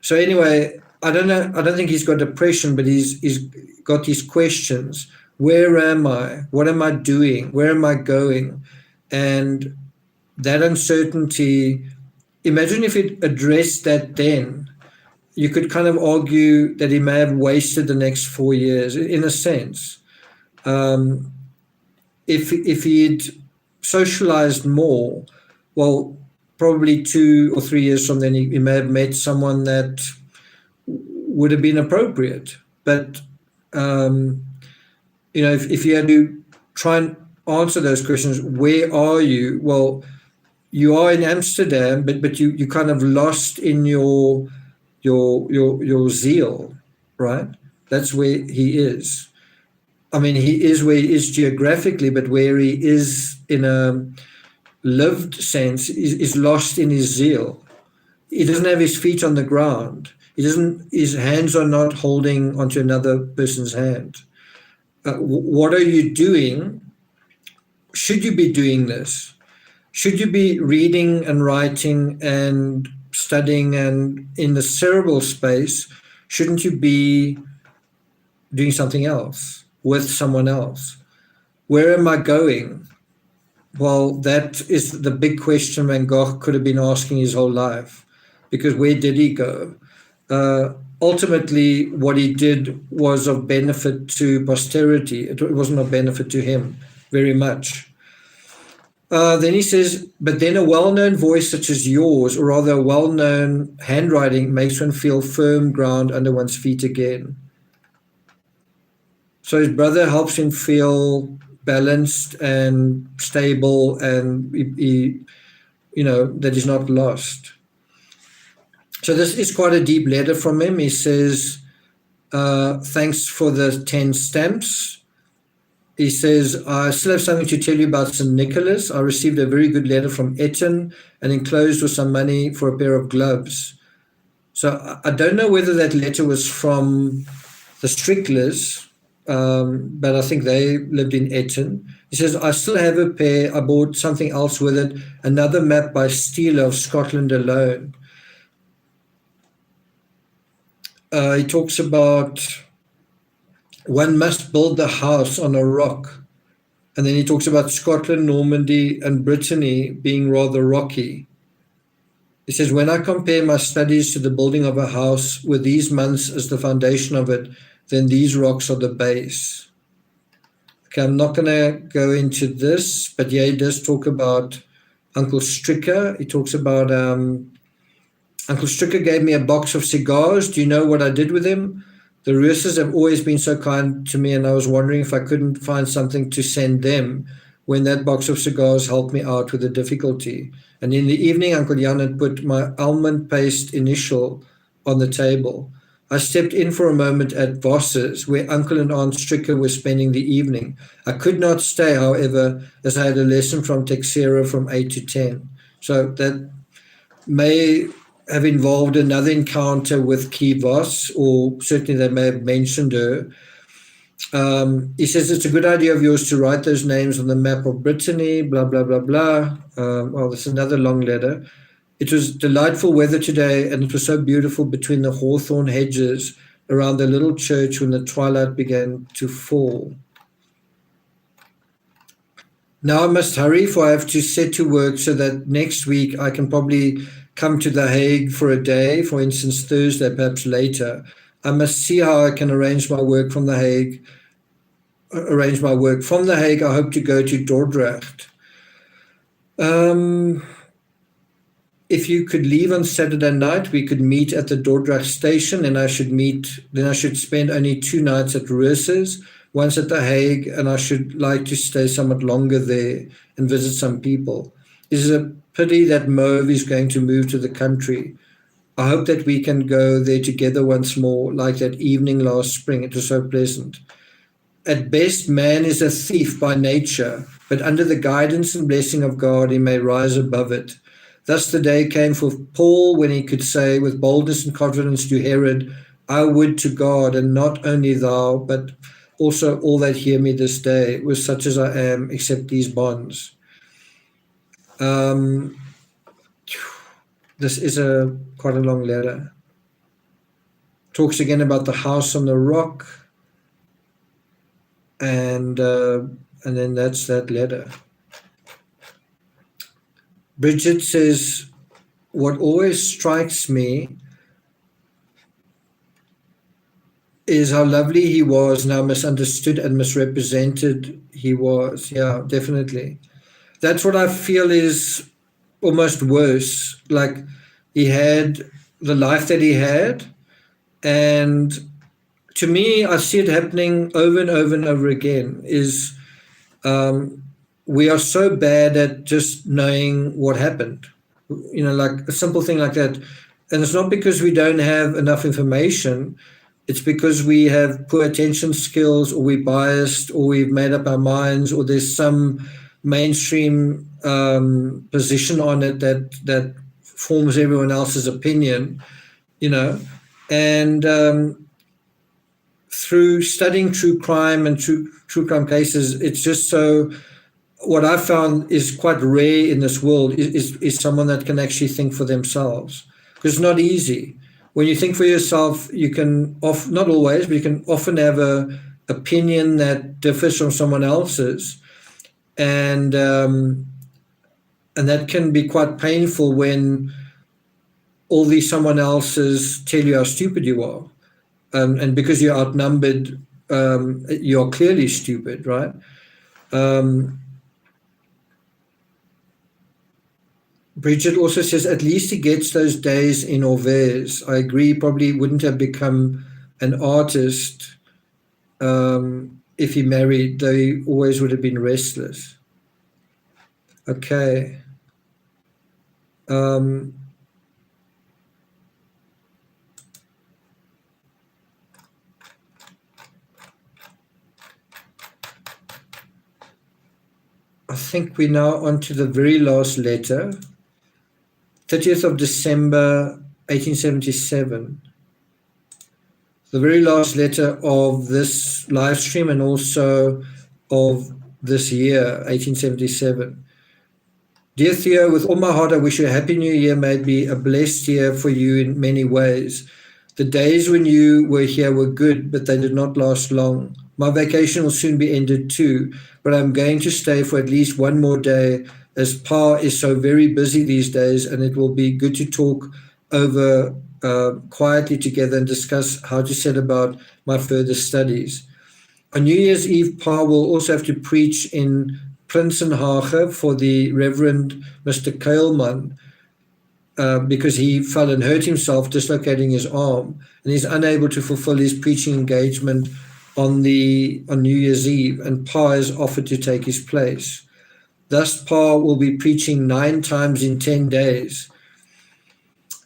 So anyway, I don't think he's got depression, but he's got these questions. Where am I? What am I doing? Where am I going? And that uncertainty, imagine if it addressed that then, you could kind of argue that he may have wasted the next 4 years, in a sense. If he'd socialized more, well, probably 2 or 3 years from then, he may have met someone that would have been appropriate. But, if you had to try and answer those questions, where are you? Well, you are in Amsterdam, but you kind of lost in your zeal, right? That's where he is. I mean, he is where he is geographically, but where he is in a lived sense is lost in his zeal. He doesn't have his feet on the ground. His hands are not holding onto another person's hand. What are you doing? Should you be doing this? Should you be reading and writing and studying, and in the cerebral space, shouldn't you be doing something else with someone else? Where am I going? Well, that is the big question Van Gogh could have been asking his whole life, because where did he go? Ultimately, what he did was of benefit to posterity. It wasn't of benefit to him very much. Then he says, but then a well-known voice such as yours, or rather a well-known handwriting, makes one feel firm ground under one's feet again. So his brother helps him feel balanced and stable, and that he's not lost. So this is quite a deep letter from him. He says, thanks for the 10 stamps. He says, I still have something to tell you about St. Nicholas. I received a very good letter from Eton, and enclosed was some money for a pair of gloves. So I don't know whether that letter was from the Stricklers, but I think they lived in Eton. He says, I still have a pair. I bought something else with it, another map by Steele of Scotland alone. He talks about one must build the house on a rock And then he talks about Scotland, Normandy, and Brittany being rather rocky. He says, when I compare my studies to the building of a house with these months as the foundation of it, then these rocks are the base. Okay, I'm not going to go into this, but yeah, he does talk about Uncle Stricker. He talks about Uncle Stricker gave me a box of cigars. Do you know what I did with them? The Roosters have always been so kind to me, and I was wondering if I couldn't find something to send them when that box of cigars helped me out with a difficulty. And in the evening, Uncle Jan had put my almond paste initial on the table. I stepped in for a moment at VOS's, where Uncle and Aunt Stricker were spending the evening. I could not stay, however, as I had a lesson from Texera from 8 to 10. So that may have involved another encounter with KEE VOS, or certainly they may have mentioned her. He says it's a good idea of yours to write those names on the map of Brittany, blah, blah, blah, blah. Well, this is another long letter. It was delightful weather today, and it was so beautiful between the hawthorn hedges around the little church when the twilight began to fall. Now I must hurry, for I have to set to work so that next week I can probably come to The Hague for a day, for instance, Thursday, perhaps later. I must see how I can arrange my work from The Hague. From The Hague, I hope to go to Dordrecht. If you could leave on Saturday night, we could meet at the Dordrecht station, and I should spend only 2 nights at Roosters, once at The Hague, and I should like to stay somewhat longer there and visit some people. It is a pity that Mauve is going to move to the country. I hope that we can go there together once more, like that evening last spring. It was so pleasant. At best, man is a thief by nature, but under the guidance and blessing of God, he may rise above it. Thus the day came for Paul when he could say with boldness and confidence to Herod, I would to God, and not only thou, but also all that hear me this day, was such as I am, except these bonds. This is quite a long letter. Talks again about the house on the rock, and then that's that letter. Bridget says, what always strikes me is how lovely he was and how misunderstood and misrepresented he was. Yeah, definitely. That's what I feel is almost worse. Like, he had the life that he had, and to me, I see it happening over and over and over again, is we are so bad at just knowing what happened, like a simple thing like that. And it's not because we don't have enough information. It's because we have poor attention skills, or we're biased, or we've made up our minds, or there's some mainstream position on it that forms everyone else's opinion, and through studying true crime and true crime cases, it's just so, what I've found is quite rare in this world is someone that can actually think for themselves, because it's not easy. When you think for yourself, you can not always, but you can often have a opinion that differs from someone else's, and that can be quite painful when all these someone else's tell you how stupid you are, and because you're outnumbered, you're clearly stupid, right? Bridget also says, at least he gets those days in Orvez. I agree, he probably wouldn't have become an artist if he married, though he always would have been restless. Okay. I think we're now on to the very last letter. 30th of December, 1877. The very last letter of this live stream and also of this year, 1877. Dear Theo, with all my heart, I wish you a happy new year. May it be a blessed year for you in many ways. The days when you were here were good, but they did not last long. My vacation will soon be ended too, but I'm going to stay for at least one more day as Pa is so very busy these days, and it will be good to talk over quietly together and discuss how to set about my further studies. On New Year's Eve, Pa will also have to preach in Prinsenhage for the Reverend Mr. Keilman, because he fell and hurt himself, dislocating his arm, and he's unable to fulfill his preaching engagement on New Year's Eve, and Pa has offered to take his place. Thus, Pa will be preaching 9 times in 10 days.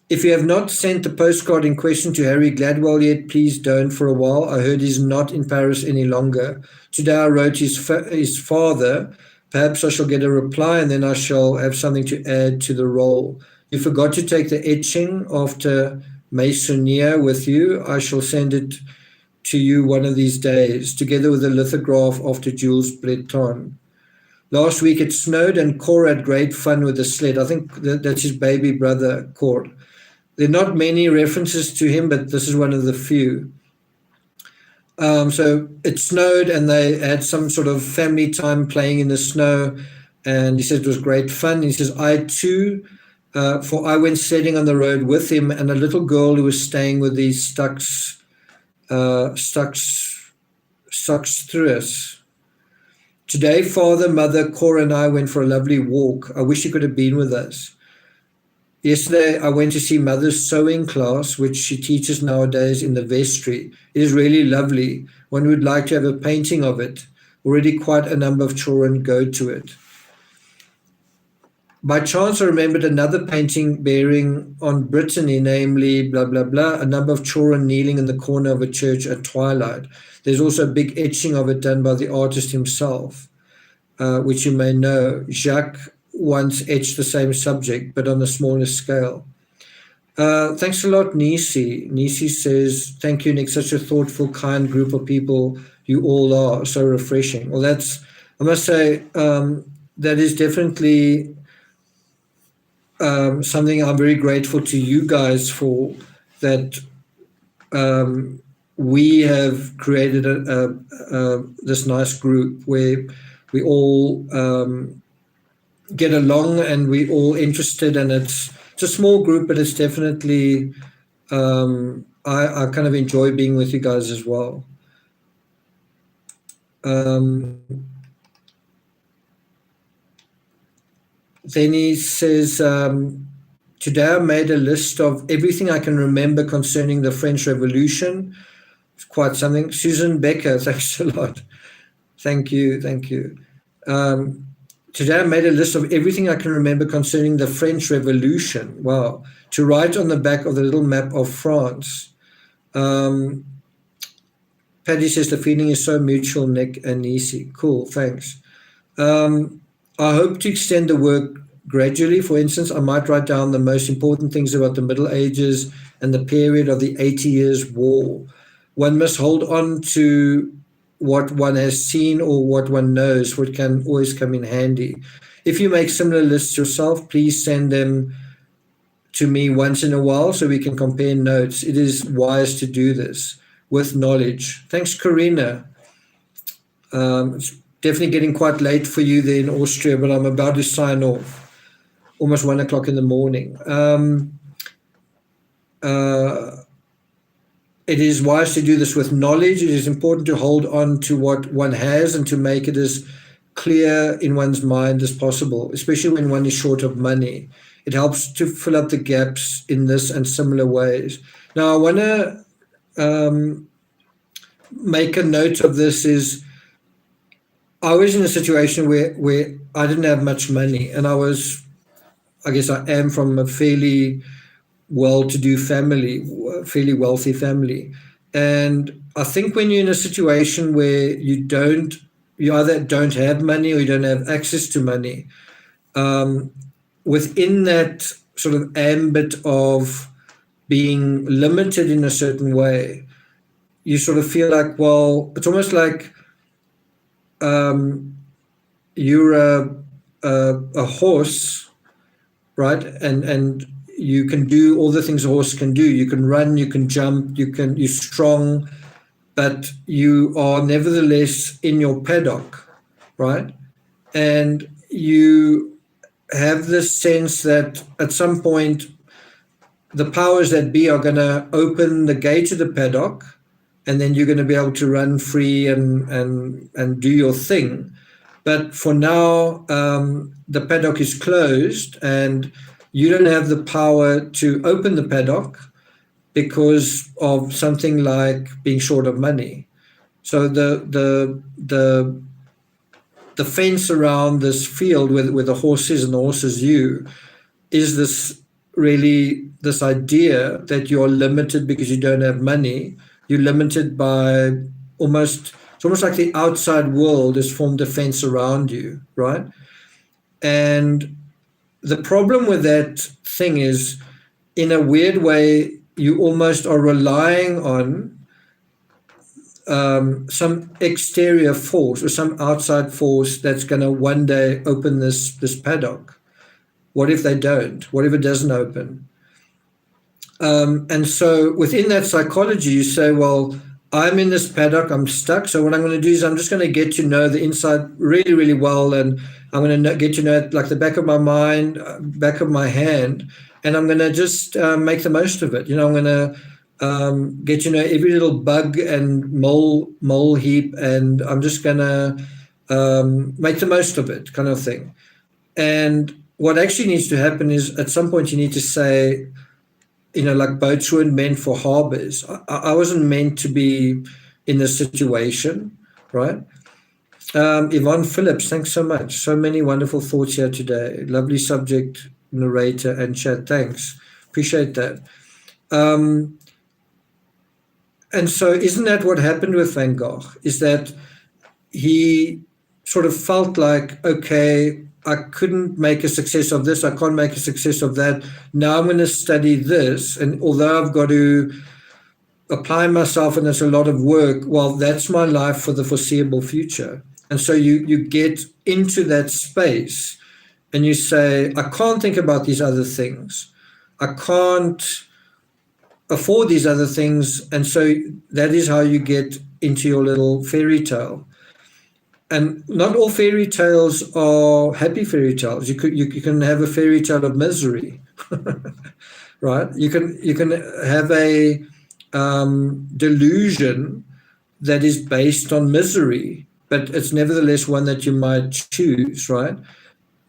If you have not sent the postcard in question to Harry Gladwell yet, please don't for a while. I heard he's not in Paris any longer. Today I wrote his father. Perhaps I shall get a reply and then I shall have something to add to the roll. You forgot to take the etching after Maisonier with you. I shall send it to you one of these days, together with a lithograph after Jules Breton. Last week it snowed and Cor had great fun with the sled. I think that's his baby brother, Cor. There are not many references to him, but this is one of the few. So it snowed and they had some sort of family time playing in the snow, and he said it was great fun. He says, I too, for I went sledding on the road with him and a little girl who was staying with the Stuxtruus. Today, father, mother, Cora and I went for a lovely walk. I wish you could have been with us. Yesterday, I went to see mother's sewing class, which she teaches nowadays in the vestry. It is really lovely. One would like to have a painting of it. Already quite a number of children go to it. By chance, I remembered another painting bearing on Brittany, namely blah, blah, blah, a number of children kneeling in the corner of a church at twilight. There's also a big etching of it done by the artist himself, which you may know. Jacques once etched the same subject, but on a smaller scale. Thanks a lot, Nisi. Nisi says, thank you, Nick. Such a thoughtful, kind group of people you all are. So refreshing. Well, I must say, that is definitely something I'm very grateful to you guys for, that we have created this nice group where we all get along and we're all interested, and it's a small group, but it's definitely I kind of enjoy being with you guys as well. Then he says, today I made a list of everything I can remember concerning the French Revolution. It's quite something. Susan Becker, thanks a lot. Thank you. Today I made a list of everything I can remember concerning the French Revolution. Wow. To write on the back of the little map of France. Paddy says the feeling is so mutual, Nick and Nisi. Cool, thanks. I hope to extend the work gradually. For instance, I might write down the most important things about the Middle Ages and the period of the 80 Years' War. One must hold on to what one has seen or what one knows, for it can always come in handy. If you make similar lists yourself, please send them to me once in a while so we can compare notes. It is wise to do this with knowledge. Thanks, Karina. It's definitely getting quite late for you there in Austria, but I'm about to sign off. Almost 1 o'clock in the morning. It is wise to do this with knowledge. It is important to hold on to what one has and to make it as clear in one's mind as possible, especially when one is short of money. It helps to fill up the gaps in this and similar ways. Now, I want to make a note of this is I was in a situation where I didn't have much money, and I guess I am from a fairly well-to-do family, fairly wealthy family. And I think when you're in a situation where you either don't have money or you don't have access to money, within that sort of ambit of being limited in a certain way, you sort of feel like, well, it's almost like you're a horse, right? And you can do all the things a horse can do. You can run, you can jump, you're strong, but you are nevertheless in your paddock, right? And you have this sense that at some point the powers that be are going to open the gate to the paddock, and then you're going to be able to run free and do your thing. But for now, the paddock is closed, and you don't have the power to open the paddock because of something like being short of money. So the fence around this field where the horse is and the horse is you is this idea that you're limited because you don't have money. You're limited by it's almost like the outside world has formed a fence around you, right? And the problem with that thing is, in a weird way, you almost are relying on some exterior force or some outside force that's going to one day open this paddock. What if they don't? What if it doesn't open? And so within that psychology, you say, well, I'm in this paddock, I'm stuck. So what I'm going to do is I'm just going to get to know the inside really, really well. And I'm going to get to know it like the back of my mind, back of my hand. And I'm going to just make the most of it. I'm going to get to know every little bug and mole heap. And I'm just going to make the most of it, kind of thing. And what actually needs to happen is at some point you need to say, like boats weren't meant for harbors. I wasn't meant to be in this situation, right? Yvonne Phillips, thanks so much. So many wonderful thoughts here today. Lovely subject, narrator, and chat. Thanks. Appreciate that. And so isn't that what happened with Van Gogh? Is that he sort of felt like, okay, I couldn't make a success of this. I can't make a success of that. Now I'm going to study this. And although I've got to apply myself and it's a lot of work, well, that's my life for the foreseeable future. And so you get into that space and you say, I can't think about these other things. I can't afford these other things. And so that is how you get into your little fairy tale. And not all fairy tales are happy fairy tales. You can have a fairy tale of misery, right? You can have a delusion that is based on misery, but it's nevertheless one that you might choose, right?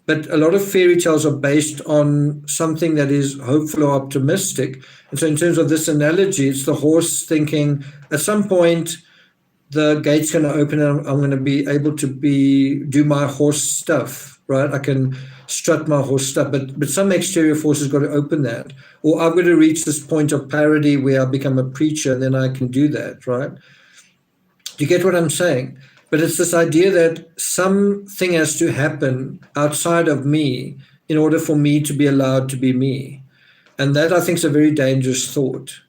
But a lot of fairy tales are based on something that is hopeful or optimistic. And so in terms of this analogy, it's the horse thinking at some point the gate's going to open and I'm going to be able to do my horse stuff, right? I can strut my horse stuff, but some exterior force has got to open that. Or I've got to reach this point of parity where I become a preacher and then I can do that, right? Do you get what I'm saying? But it's this idea that something has to happen outside of me in order for me to be allowed to be me. And that, I think, is a very dangerous thought.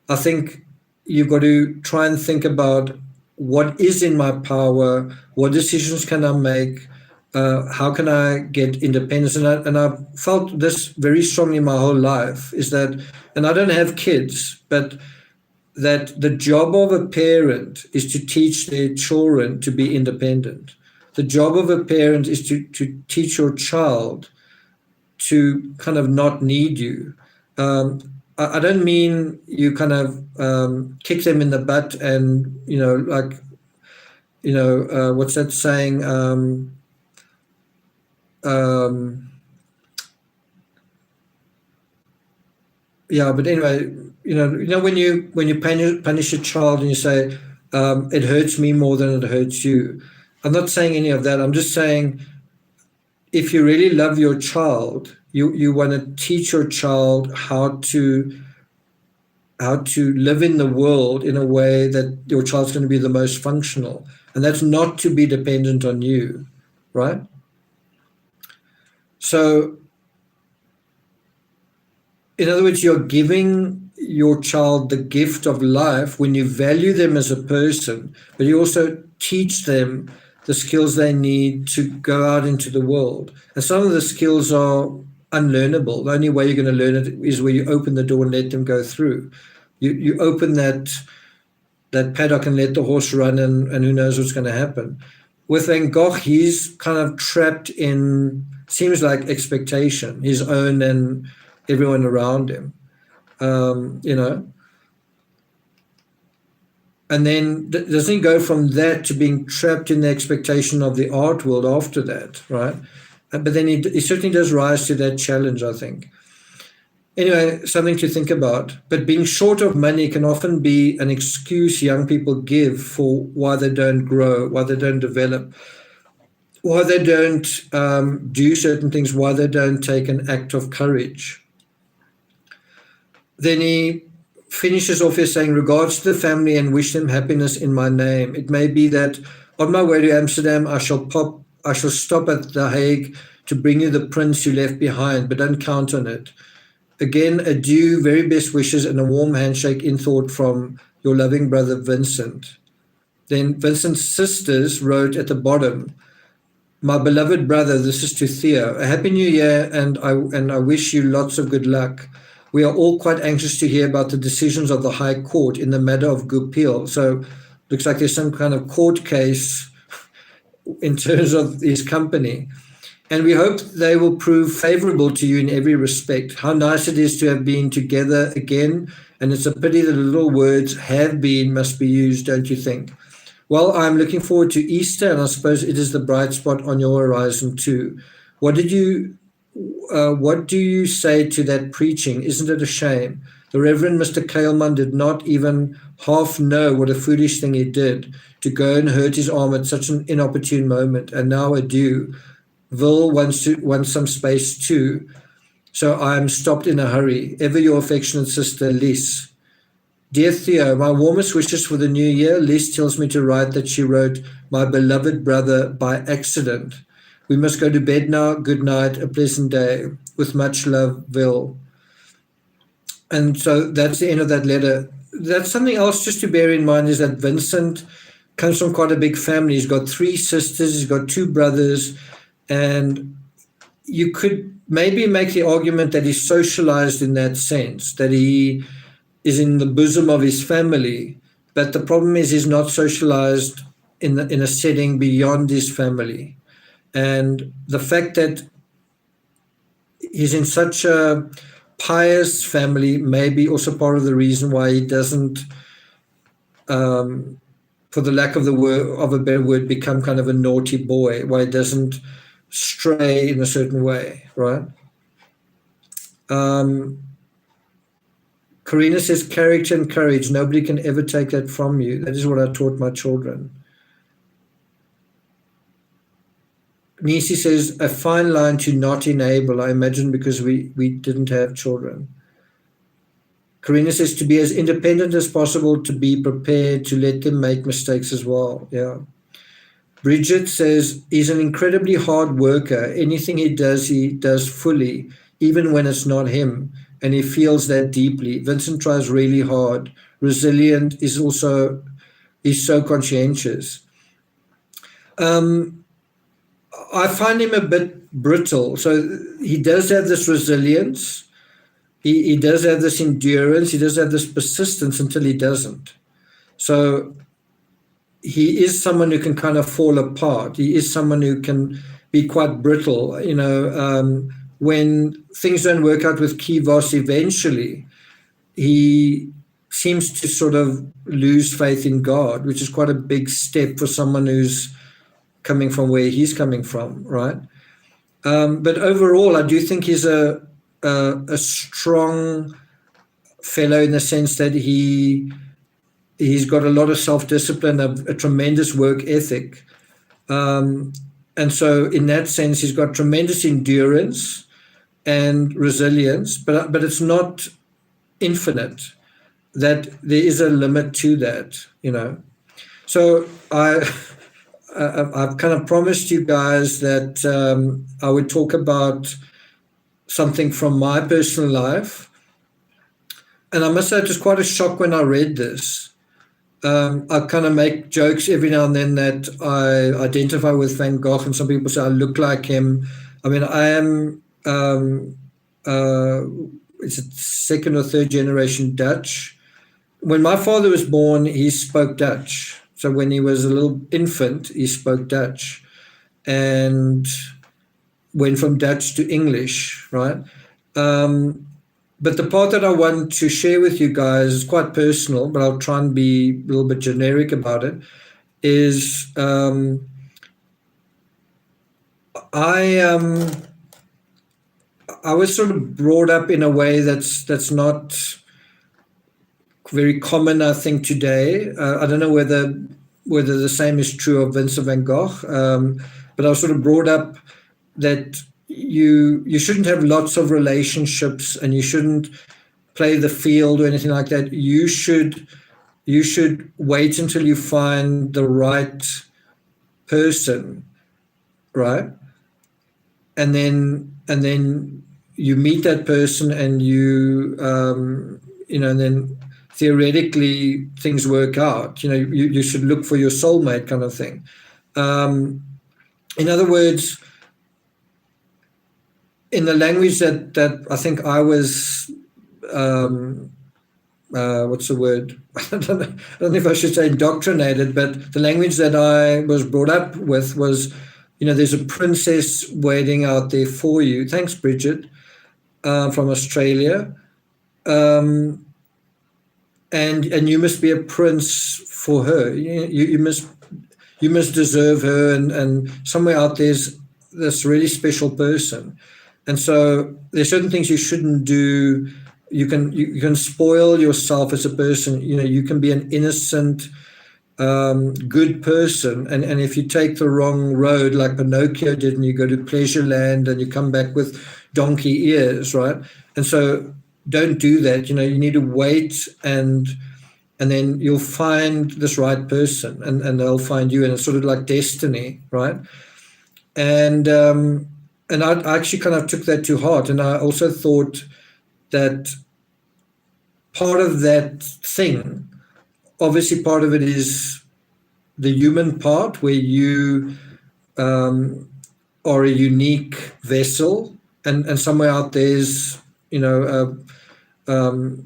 I think you've got to try and think about what is in my power, what decisions can I make, how can I get independence? And I've felt this very strongly my whole life, is that, and I don't have kids, but that the job of a parent is to teach their children to be independent. The job of a parent is to teach your child to kind of not need you. I don't mean you kind of kick them in the butt and, what's that saying? Yeah, but anyway, when you punish a child and you say, it hurts me more than it hurts you. I'm not saying any of that. I'm just saying, if you really love your child, you want to teach your child how to live in the world in a way that your child's going to be the most functional. And that's not to be dependent on you, right? So, in other words, you're giving your child the gift of life when you value them as a person, but you also teach them the skills they need to go out into the world. And some of the skills are unlearnable. The only way you're going to learn it is where you open the door and let them go through. You open that that paddock and let the horse run, and who knows what's going to happen. With Van Gogh, he's kind of trapped in, seems like, expectation, his own and everyone around him, you know. And then doesn't he go from that to being trapped in the expectation of the art world after that, right? But then he certainly does rise to that challenge, I think. Anyway, something to think about. But being short of money can often be an excuse young people give for why they don't grow, why they don't develop, why they don't do certain things, why they don't take an act of courage. Then he finishes off here saying, regards to the family and wish them happiness in my name. It may be that on my way to Amsterdam, I shall stop at The Hague to bring you the prince you left behind, but don't count on it. Again, adieu, very best wishes, and a warm handshake in thought from your loving brother, Vincent. Then Vincent's sisters wrote at the bottom, my beloved brother, this is to Theo. A happy new year, and I wish you lots of good luck. We are all quite anxious to hear about the decisions of the High Court in the matter of Gogh. So looks like there's some kind of court case in terms of his company. And we hope they will prove favorable to you in every respect. How nice it is to have been together again. And it's a pity that the little words have been must be used, don't you think? Well, I'm looking forward to Easter, and I suppose it is the bright spot on your horizon too. What do you say to that preaching? Isn't it a shame? The Reverend Mr. Kaleman did not even half know what a foolish thing he did to go and hurt his arm at such an inopportune moment. And now adieu. Will wants some space too, so I am stopped in a hurry. Ever your affectionate sister, Liz. Dear Theo, my warmest wishes for the new year. Liz tells me to write that she wrote, my beloved brother, by accident. We must go to bed now. Good night. A pleasant day. With much love, Will. And so that's the end of that letter. That's something else just to bear in mind, is that Vincent comes from quite a big family. He's got 3 sisters. He's got 2 brothers. And you could maybe make the argument that he's socialized in that sense, that he is in the bosom of his family. But the problem is he's not socialized in a setting beyond his family. And the fact that he's in such a pious family may be also part of the reason why he doesn't, for the lack of a better word, become kind of a naughty boy, why he doesn't stray in a certain way, right? Karina says, character and courage, nobody can ever take that from you. That is what I taught my children. Nisi says, a fine line to not enable, I imagine because we didn't have children. Karina says, to be as independent as possible, to be prepared to let them make mistakes as well. Yeah. Bridget says, he's an incredibly hard worker. Anything he does fully, even when it's not him, and he feels that deeply. Vincent tries really hard. Resilient, he's so conscientious. I find him a bit brittle. So he does have this resilience. He does have this endurance. He does have this persistence until he doesn't. So he is someone who can kind of fall apart. He is someone who can be quite brittle. When things don't work out with VOS eventually, he seems to sort of lose faith in God, which is quite a big step for someone who's coming from where he's coming from, right? But overall, I do think he's a strong fellow in the sense that he's got a lot of self-discipline, a tremendous work ethic. And so in that sense, he's got tremendous endurance and resilience, but it's not infinite, that there is a limit to that, So I've kind of promised you guys that I would talk about something from my personal life. And I must say it was quite a shock when I read this. I kind of make jokes every now and then that I identify with Van Gogh, and some people say I look like him. I mean, I am, it's a 2nd or 3rd generation Dutch. when my father was born, he spoke Dutch. So when he was a little infant, he spoke Dutch and went from Dutch to English, right? But the part that I want to share with you guys is quite personal, but I'll try and be a little bit generic about it. Is I was sort of brought up in a way that's not very common, I think, today. I don't know whether the same is true of Vincent van Gogh, but I was sort of brought up that you shouldn't have lots of relationships and you shouldn't play the field or anything like that. You should wait until you find the right person, right? And then you meet that person and and then theoretically things work out. You should look for your soulmate, kind of thing. In other words, in the language that I think I was, what's the word? I don't know if I should say indoctrinated, but the language that I was brought up with was, there's a princess waiting out there for you. Thanks, Bridget, from Australia. And you must be a prince for her. You must deserve her, and somewhere out there's this really special person. And so there's certain things you shouldn't do. You can spoil yourself as a person. You can be an innocent, good person, and if you take the wrong road, like Pinocchio did, and you go to pleasure land and you come back with donkey ears, right? And so don't do that. You need to wait, and then you'll find this right person, and they'll find you, and it's sort of like destiny, right? And I actually kind of took that to heart, and I also thought that part of that thing, obviously part of it is the human part, where you are a unique vessel, and somewhere out there's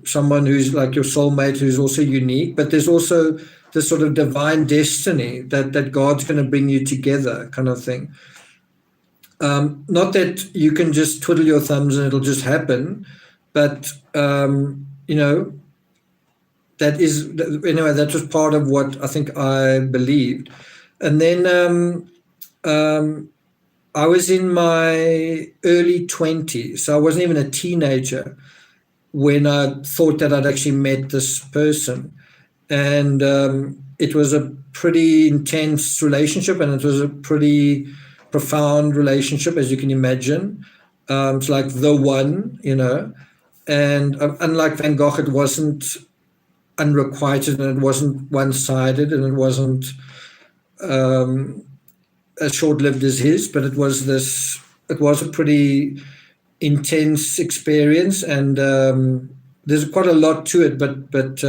someone who's like your soulmate who's also unique, but there's also this sort of divine destiny that God's going to bring you together, kind of thing. Not that you can just twiddle your thumbs and it'll just happen, but that was part of what I think I believed. And then I was in my early 20s, so I wasn't even a teenager when I thought that I'd actually met this person. And it was a pretty intense relationship, and it was a pretty profound relationship, as you can imagine. It's like the one, and unlike Van Gogh, it wasn't unrequited, and it wasn't one-sided, and it wasn't as short-lived as his, but it was a pretty intense experience, and there's quite a lot to it, but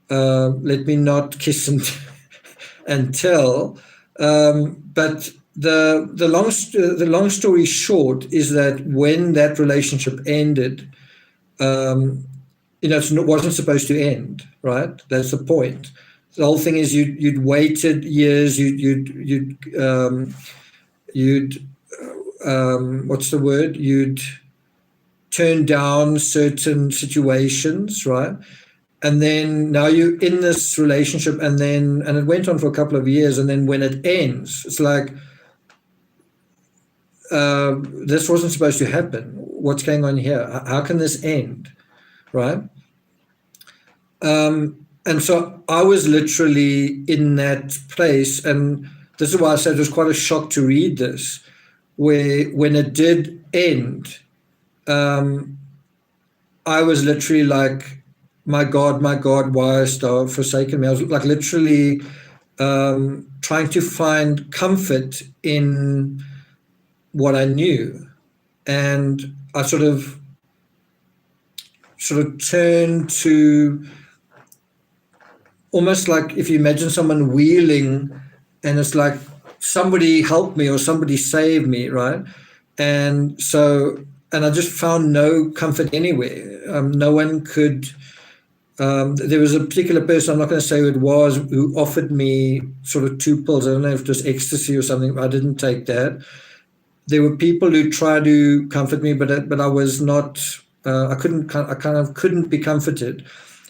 let me not kiss and tell. But the long story short is that when that relationship ended, it wasn't supposed to end, right? That's the point. The whole thing is you'd waited years, you'd what's the word? You'd turn down certain situations, right? And then now you're in this relationship, and it went on for a couple of years, and then when it ends, it's like, this wasn't supposed to happen. What's going on here? How can this end, right? And so I was literally in that place, and this is why I said it was quite a shock to read this, where when it did end, I was literally like, my God, why hast thou forsaken me? I was like literally trying to find comfort in what I knew. And I sort of turned to almost like if you imagine someone wheeling, and it's like, somebody help me or somebody save me, right? And I just found no comfort anywhere. No one could There was a particular person, I'm not going to say who it was, who offered me sort of 2 pills. I don't know if it was ecstasy or something. I didn't take that. There were people who tried to comfort me, but I was not. I kind of couldn't be comforted.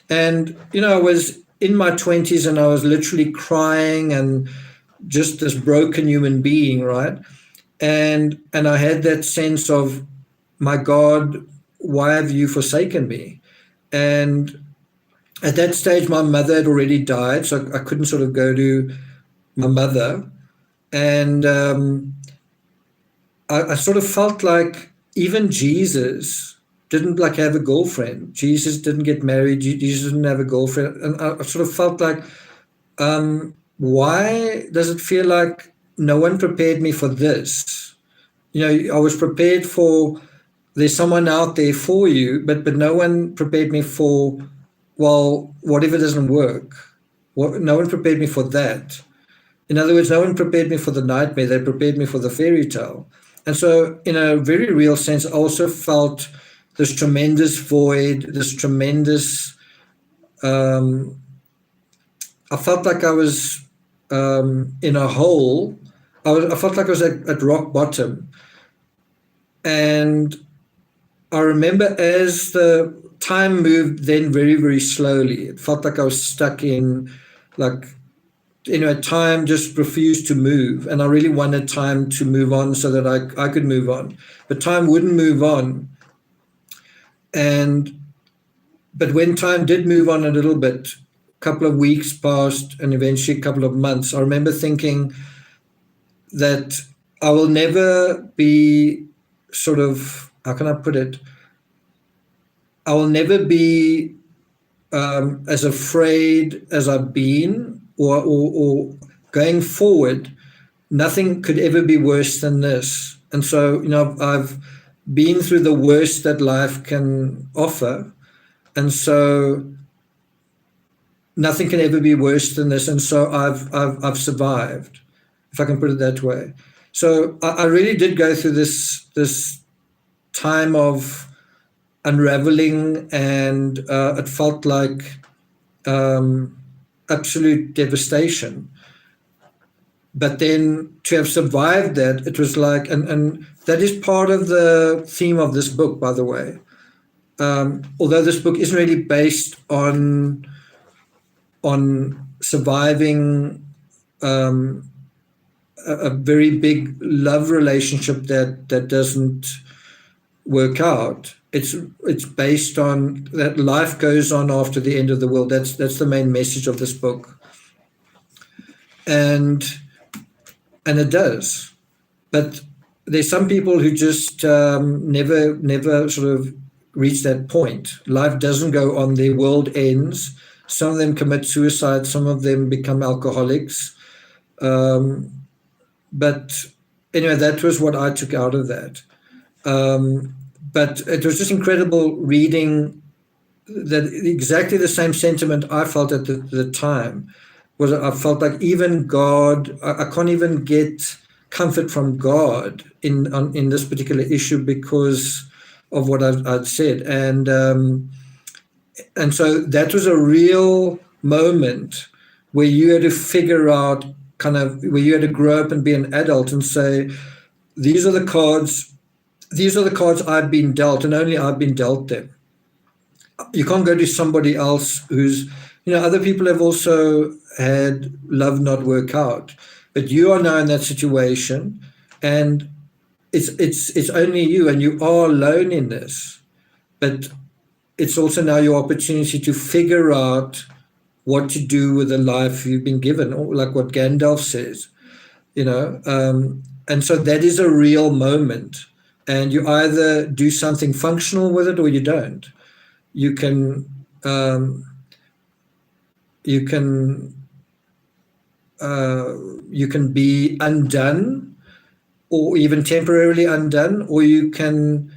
And I was in my 20s, and I was literally crying and just this broken human being, right? And I had that sense of, my God, why have you forsaken me? And at that stage, my mother had already died, so I couldn't sort of go to my mother. And I sort of felt like even Jesus didn't like have a girlfriend. Jesus didn't get married. Jesus didn't have a girlfriend. And I sort of felt like, why does it feel like no one prepared me for this? I was prepared for, there's someone out there for you, but no one prepared me for, well, what if it doesn't work? No one prepared me for that. In other words, no one prepared me for the nightmare. They prepared me for the fairy tale. And so, in a very real sense, I also felt this tremendous void, this tremendous. I felt like I was in a hole. I felt like I was at rock bottom. And I remember as the time moved then very, very slowly, it felt like I was stuck in, like, time just refused to move. And I really wanted time to move on so that I could move on. But time wouldn't move on. But when time did move on a little bit, a couple of weeks passed and eventually a couple of months, I remember thinking that I will never be sort of, how can I put it? I will never be as afraid as I've been, or going forward, nothing could ever be worse than this. And so, I've been through the worst that life can offer. And so nothing can ever be worse than this. And so I've survived, if I can put it that way. So I really did go through this time of unraveling, and it felt like absolute devastation. But then to have survived that, it was like, and that is part of the theme of this book, by the way. Although this book isn't really based on surviving a very big love relationship that doesn't work out. It's based on that life goes on after the end of the world. That's the main message of this book, and it does. But there's some people who just never sort of reach that point. Life doesn't go on. Their world ends. Some of them commit suicide. Some of them become alcoholics. But anyway, that was what I took out of that. But it was just incredible reading that exactly the same sentiment I felt at the time. Was I felt like even God, I can't even get comfort from God in this particular issue because of what I'd said. And so that was a real moment where you had to figure out where you had to grow up and be an adult and say, these are the cards I've been dealt, and only I've been dealt them. You can't go to somebody else who's, other people have also had love not work out, but you are now in that situation, and it's only you, and you are alone in this. But it's also now your opportunity to figure out what to do with the life you've been given, or like what Gandalf says, and so that is a real moment. And you either do something functional with it or you don't. You can be undone, or even temporarily undone, or you can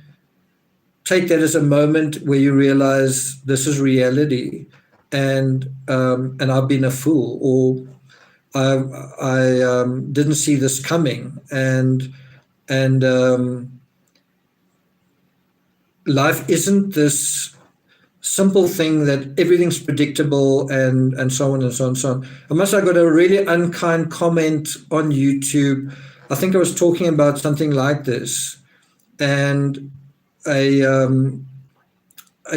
take that as a moment where you realize this is reality, and I've been a fool, or I didn't see this coming, and life isn't this simple thing that everything's predictable and so on and so on and so on. I must have got a really unkind comment on YouTube. I think I was talking about something like this, and a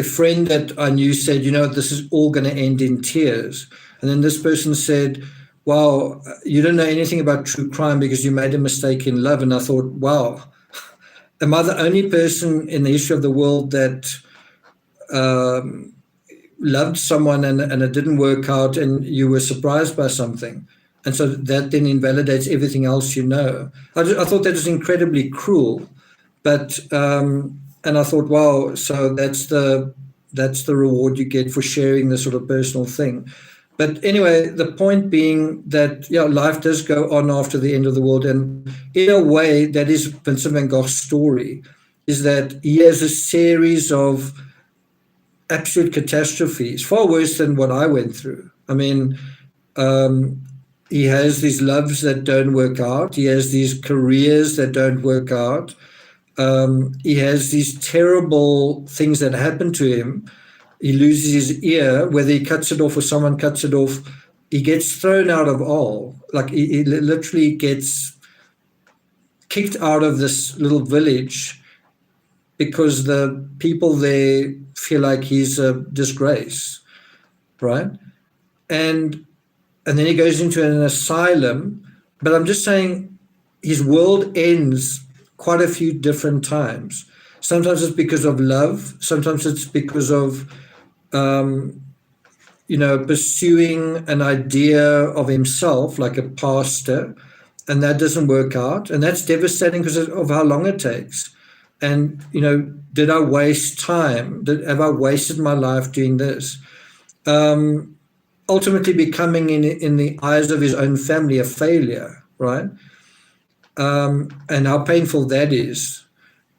friend that I knew said, this is all going to end in tears. And then this person said, wow, you don't know anything about true crime because you made a mistake in love. And I thought, wow, am I the only person in the history of the world that loved someone and it didn't work out and you were surprised by something? And so that then invalidates everything else you know. I thought that was incredibly cruel. But and I thought, wow, so that's the reward you get for sharing this sort of personal thing. But anyway, the point being that life does go on after the end of the world, and in a way, that is Vincent van Gogh's story, is that he has a series of absolute catastrophes, far worse than what I went through. I mean, he has these loves that don't work out. He has these careers that don't work out. He has these terrible things that happen to him. He loses his ear, whether he cuts it off or someone cuts it off. He gets thrown out of all. Like he literally gets kicked out of this little village because the people there feel like he's a disgrace, right? And then he goes into an asylum. But I'm just saying his world ends quite a few different times. Sometimes it's because of love. Sometimes it's because of, pursuing an idea of himself, like a pastor, and that doesn't work out. And that's devastating because of how long it takes. And, did I waste time? Have I wasted my life doing this? Ultimately becoming, in the eyes of his own family, a failure, right? And how painful that is.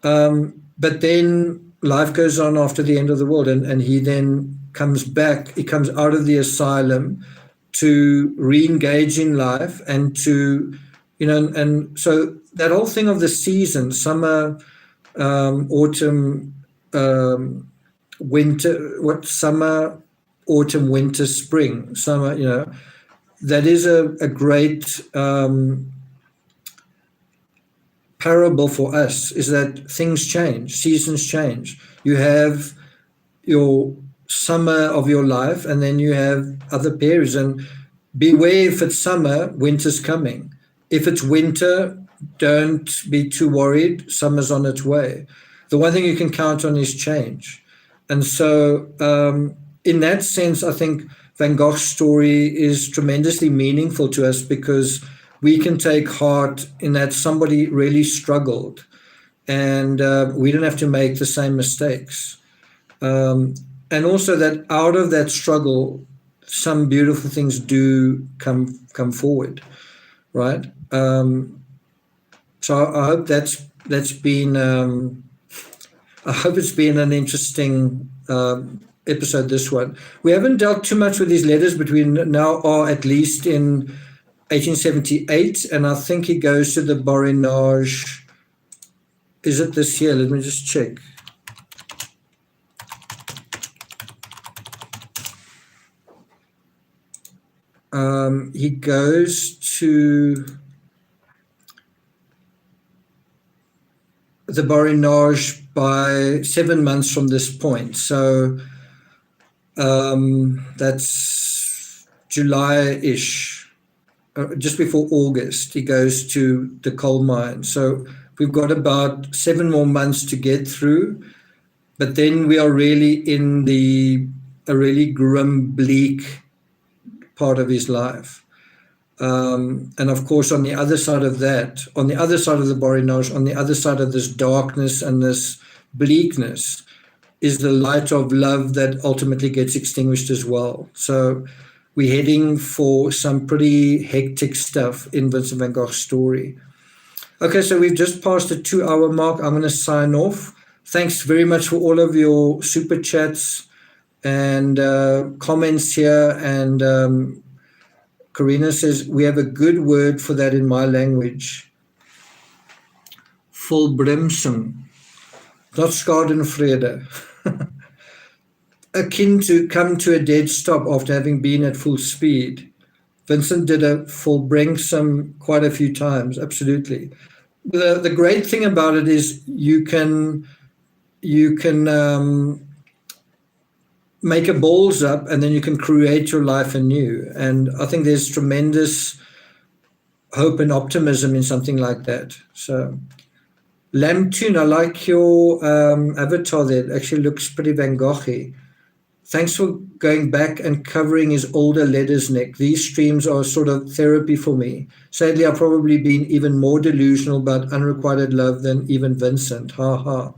But then life goes on after the end of the world, and he then comes back. He comes out of the asylum to re-engage in life and to, and so that whole thing of the season, summer, autumn, winter, summer, autumn, winter, spring, summer, that is a great parable for us, is that things change, seasons change. You have your summer of your life, and then you have other periods. And beware, if it's summer, winter's coming. If it's winter, don't be too worried. Summer's on its way. The one thing you can count on is change. And so in that sense, I think Van Gogh's story is tremendously meaningful to us because we can take heart in that somebody really struggled, and we don't have to make the same mistakes. And also that out of that struggle, some beautiful things do come forward, right? So I hope that's been. I hope it's been an interesting episode. This one, we haven't dealt too much with these letters, but we now are at least in 1878, and I think he goes to the Borinage. Is it this year? Let me just check. He goes to the Borinage by 7 months from this point. So that's July-ish, just before August, he goes to the coal mine. So we've got about 7 more months to get through, but then we are really in a really grim, bleak part of his life. And of course, on the other side of that, on the other side of the Borinage, on the other side of this darkness and this bleakness, is the light of love that ultimately gets extinguished as well. So we're heading for some pretty hectic stuff in Vincent van Gogh's story. Okay, so we've just passed the 2-hour mark. I'm going to sign off. Thanks very much for all of your super chats and comments here. And Karina says, we have a good word for that in my language. Volbremsing, not schadenfreude. akin to come to a dead stop after having been at full speed. Vincent did a full Brinksome quite a few times, absolutely. The great thing about it is you can make a balls up, and then you can create your life anew. And I think there's tremendous hope and optimism in something like that. So, Lamtoon, I like your avatar there. It actually looks pretty Van Gogh-y. Thanks for going back and covering his older letters, Nick. These streams are sort of therapy for me. Sadly, I've probably been even more delusional about unrequited love than even Vincent. Ha ha.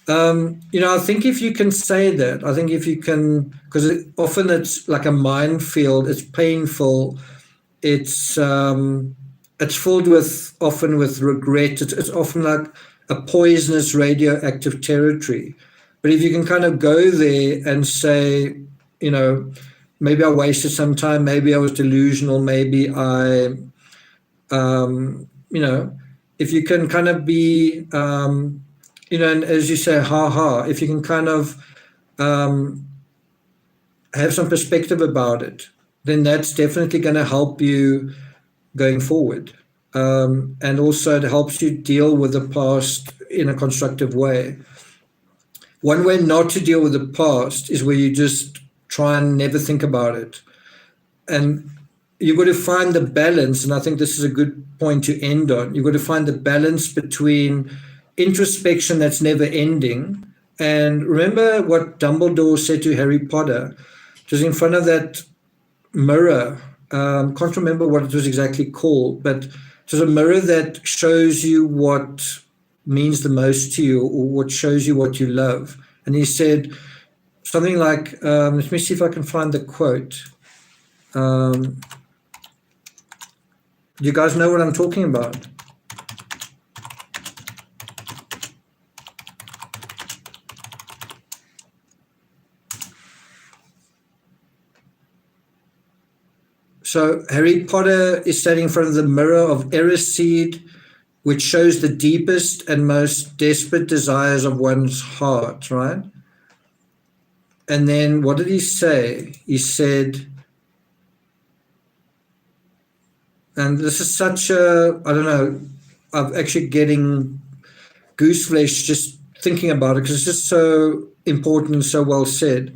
I think if you can say that, I think if you can, because often it's like a minefield, it's painful, it's filled with, often with regret, it's often like a poisonous radioactive territory. But if you can kind of go there and say, maybe I wasted some time, maybe I was delusional, maybe if you can kind of be, and as you say, if you can kind of have some perspective about it, then that's definitely going to help you going forward. And also it helps you deal with the past in a constructive way. One way not to deal with the past is where you just try and never think about it. And you've got to find the balance, and I think this is a good point to end on. You've got to find the balance between introspection that's never ending. And remember what Dumbledore said to Harry Potter, just in front of that mirror. Can't remember what it was exactly called, but it was a mirror that shows you what means the most to you, or what shows you what you love. And he said something like, let me see if I can find the quote. You guys know what I'm talking about? So Harry Potter is standing in front of the mirror of Erised, which shows the deepest and most desperate desires of one's heart, right? And then what did he say? He said, and this is such a, I don't know, I'm actually getting goose flesh just thinking about it, because it's just so important and so well said.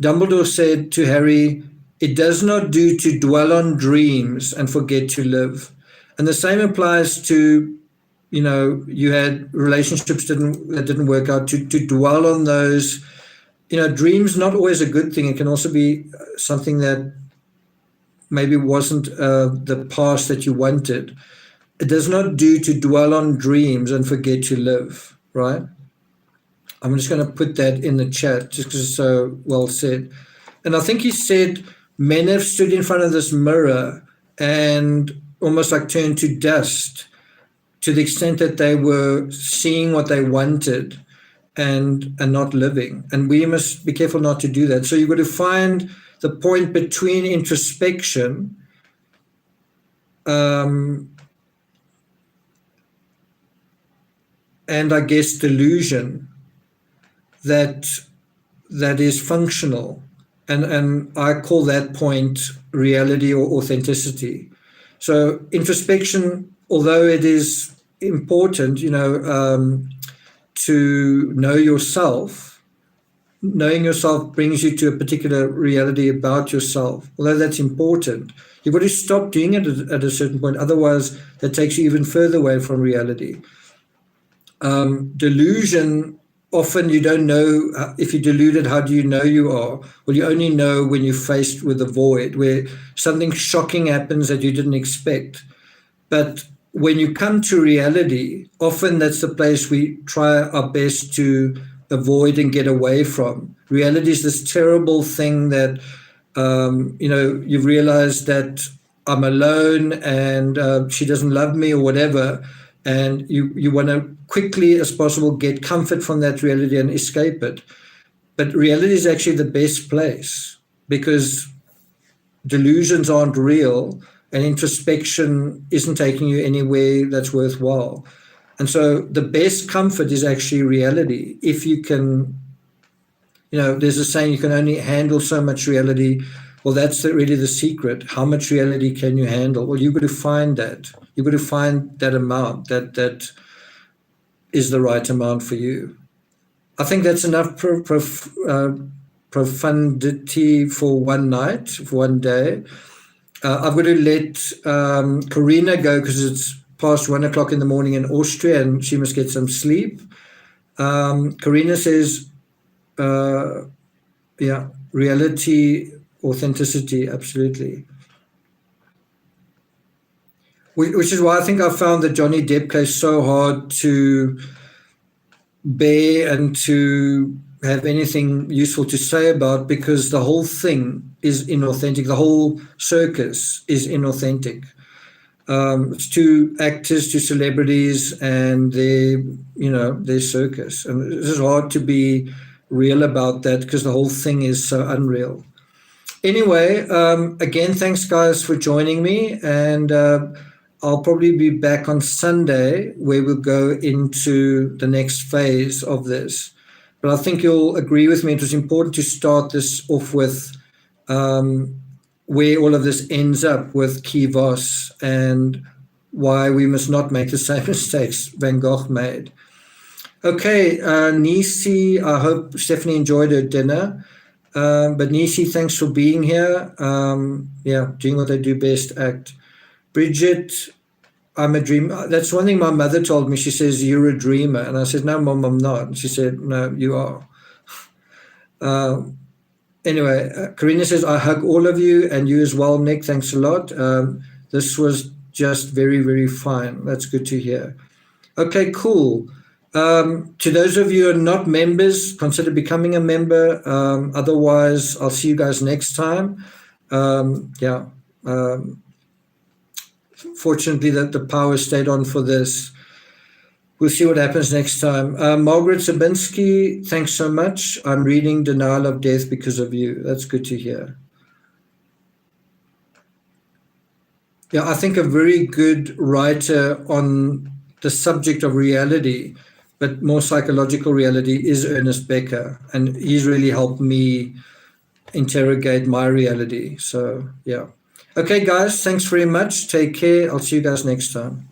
Dumbledore said to Harry, "It does not do to dwell on dreams and forget to live." And the same applies to, you had relationships that didn't work out, to dwell on those. Dreams not always a good thing. It can also be something that maybe wasn't the past that you wanted. It does not do to dwell on dreams and forget to live, right? I'm just going to put that in the chat just because it's so well said. And I think he said, men have stood in front of this mirror and almost like turned to dust, to the extent that they were seeing what they wanted and not living. And we must be careful not to do that. So you've got to find the point between introspection and I guess delusion that is functional. And I call that point reality or authenticity. So introspection, although it is important, to know yourself, knowing yourself brings you to a particular reality about yourself. Although that's important, you've got to stop doing it at a certain point. Otherwise, that takes you even further away from reality. Delusion, often you don't know, if you're deluded, how do you know you are? Well, you only know when you're faced with a void, where something shocking happens that you didn't expect. But when you come to reality, often that's the place we try our best to avoid and get away from. Reality is this terrible thing that, you've realized that I'm alone and she doesn't love me or whatever. And you want to quickly as possible get comfort from that reality and escape it. But reality is actually the best place, because delusions aren't real and introspection isn't taking you anywhere that's worthwhile. And so the best comfort is actually reality. If you can, there's a saying, you can only handle so much reality. Well, that's really the secret. How much reality can you handle? Well, you've got to find that. You've got to find that amount that is the right amount for you. I think that's enough profundity for one night, for one day. I've got to let Karina go because it's past 1 o'clock in the morning in Austria and she must get some sleep. Karina says, reality, authenticity, absolutely. Which is why I think I found the Johnny Depp case so hard to bear and to have anything useful to say about, because the whole thing is inauthentic. The whole circus is inauthentic. It's two actors, two celebrities, and their circus. And it's hard to be real about that because the whole thing is so unreal. Anyway, again, thanks guys for joining me, and I'll probably be back on Sunday where we'll go into the next phase of this. But I think you'll agree with me, it was important to start this off with where all of this ends up with KEE VOS and why we must not make the same mistakes Van Gogh made. Okay, Nisi, I hope Stephanie enjoyed her dinner. But Nisi, thanks for being here. Doing what I do best, act. Bridget, I'm a dreamer. That's one thing my mother told me. She says, you're a dreamer. And I said, no, Mom, I'm not. And she said, no, you are. Anyway, Karina says, I hug all of you and you as well, Nick. Thanks a lot. This was just very, very fine. That's good to hear. Okay, cool. To those of you who are not members, consider becoming a member. Otherwise, I'll see you guys next time. Fortunately, that the power stayed on for this. We'll see what happens next time. Margaret Sabinski, thanks so much. I'm reading Denial of Death because of you. That's good to hear. Yeah, I think a very good writer on the subject of reality, but more psychological reality, is Ernest Becker. And he's really helped me interrogate my reality. So, yeah. Okay, guys, thanks very much. Take care. I'll see you guys next time.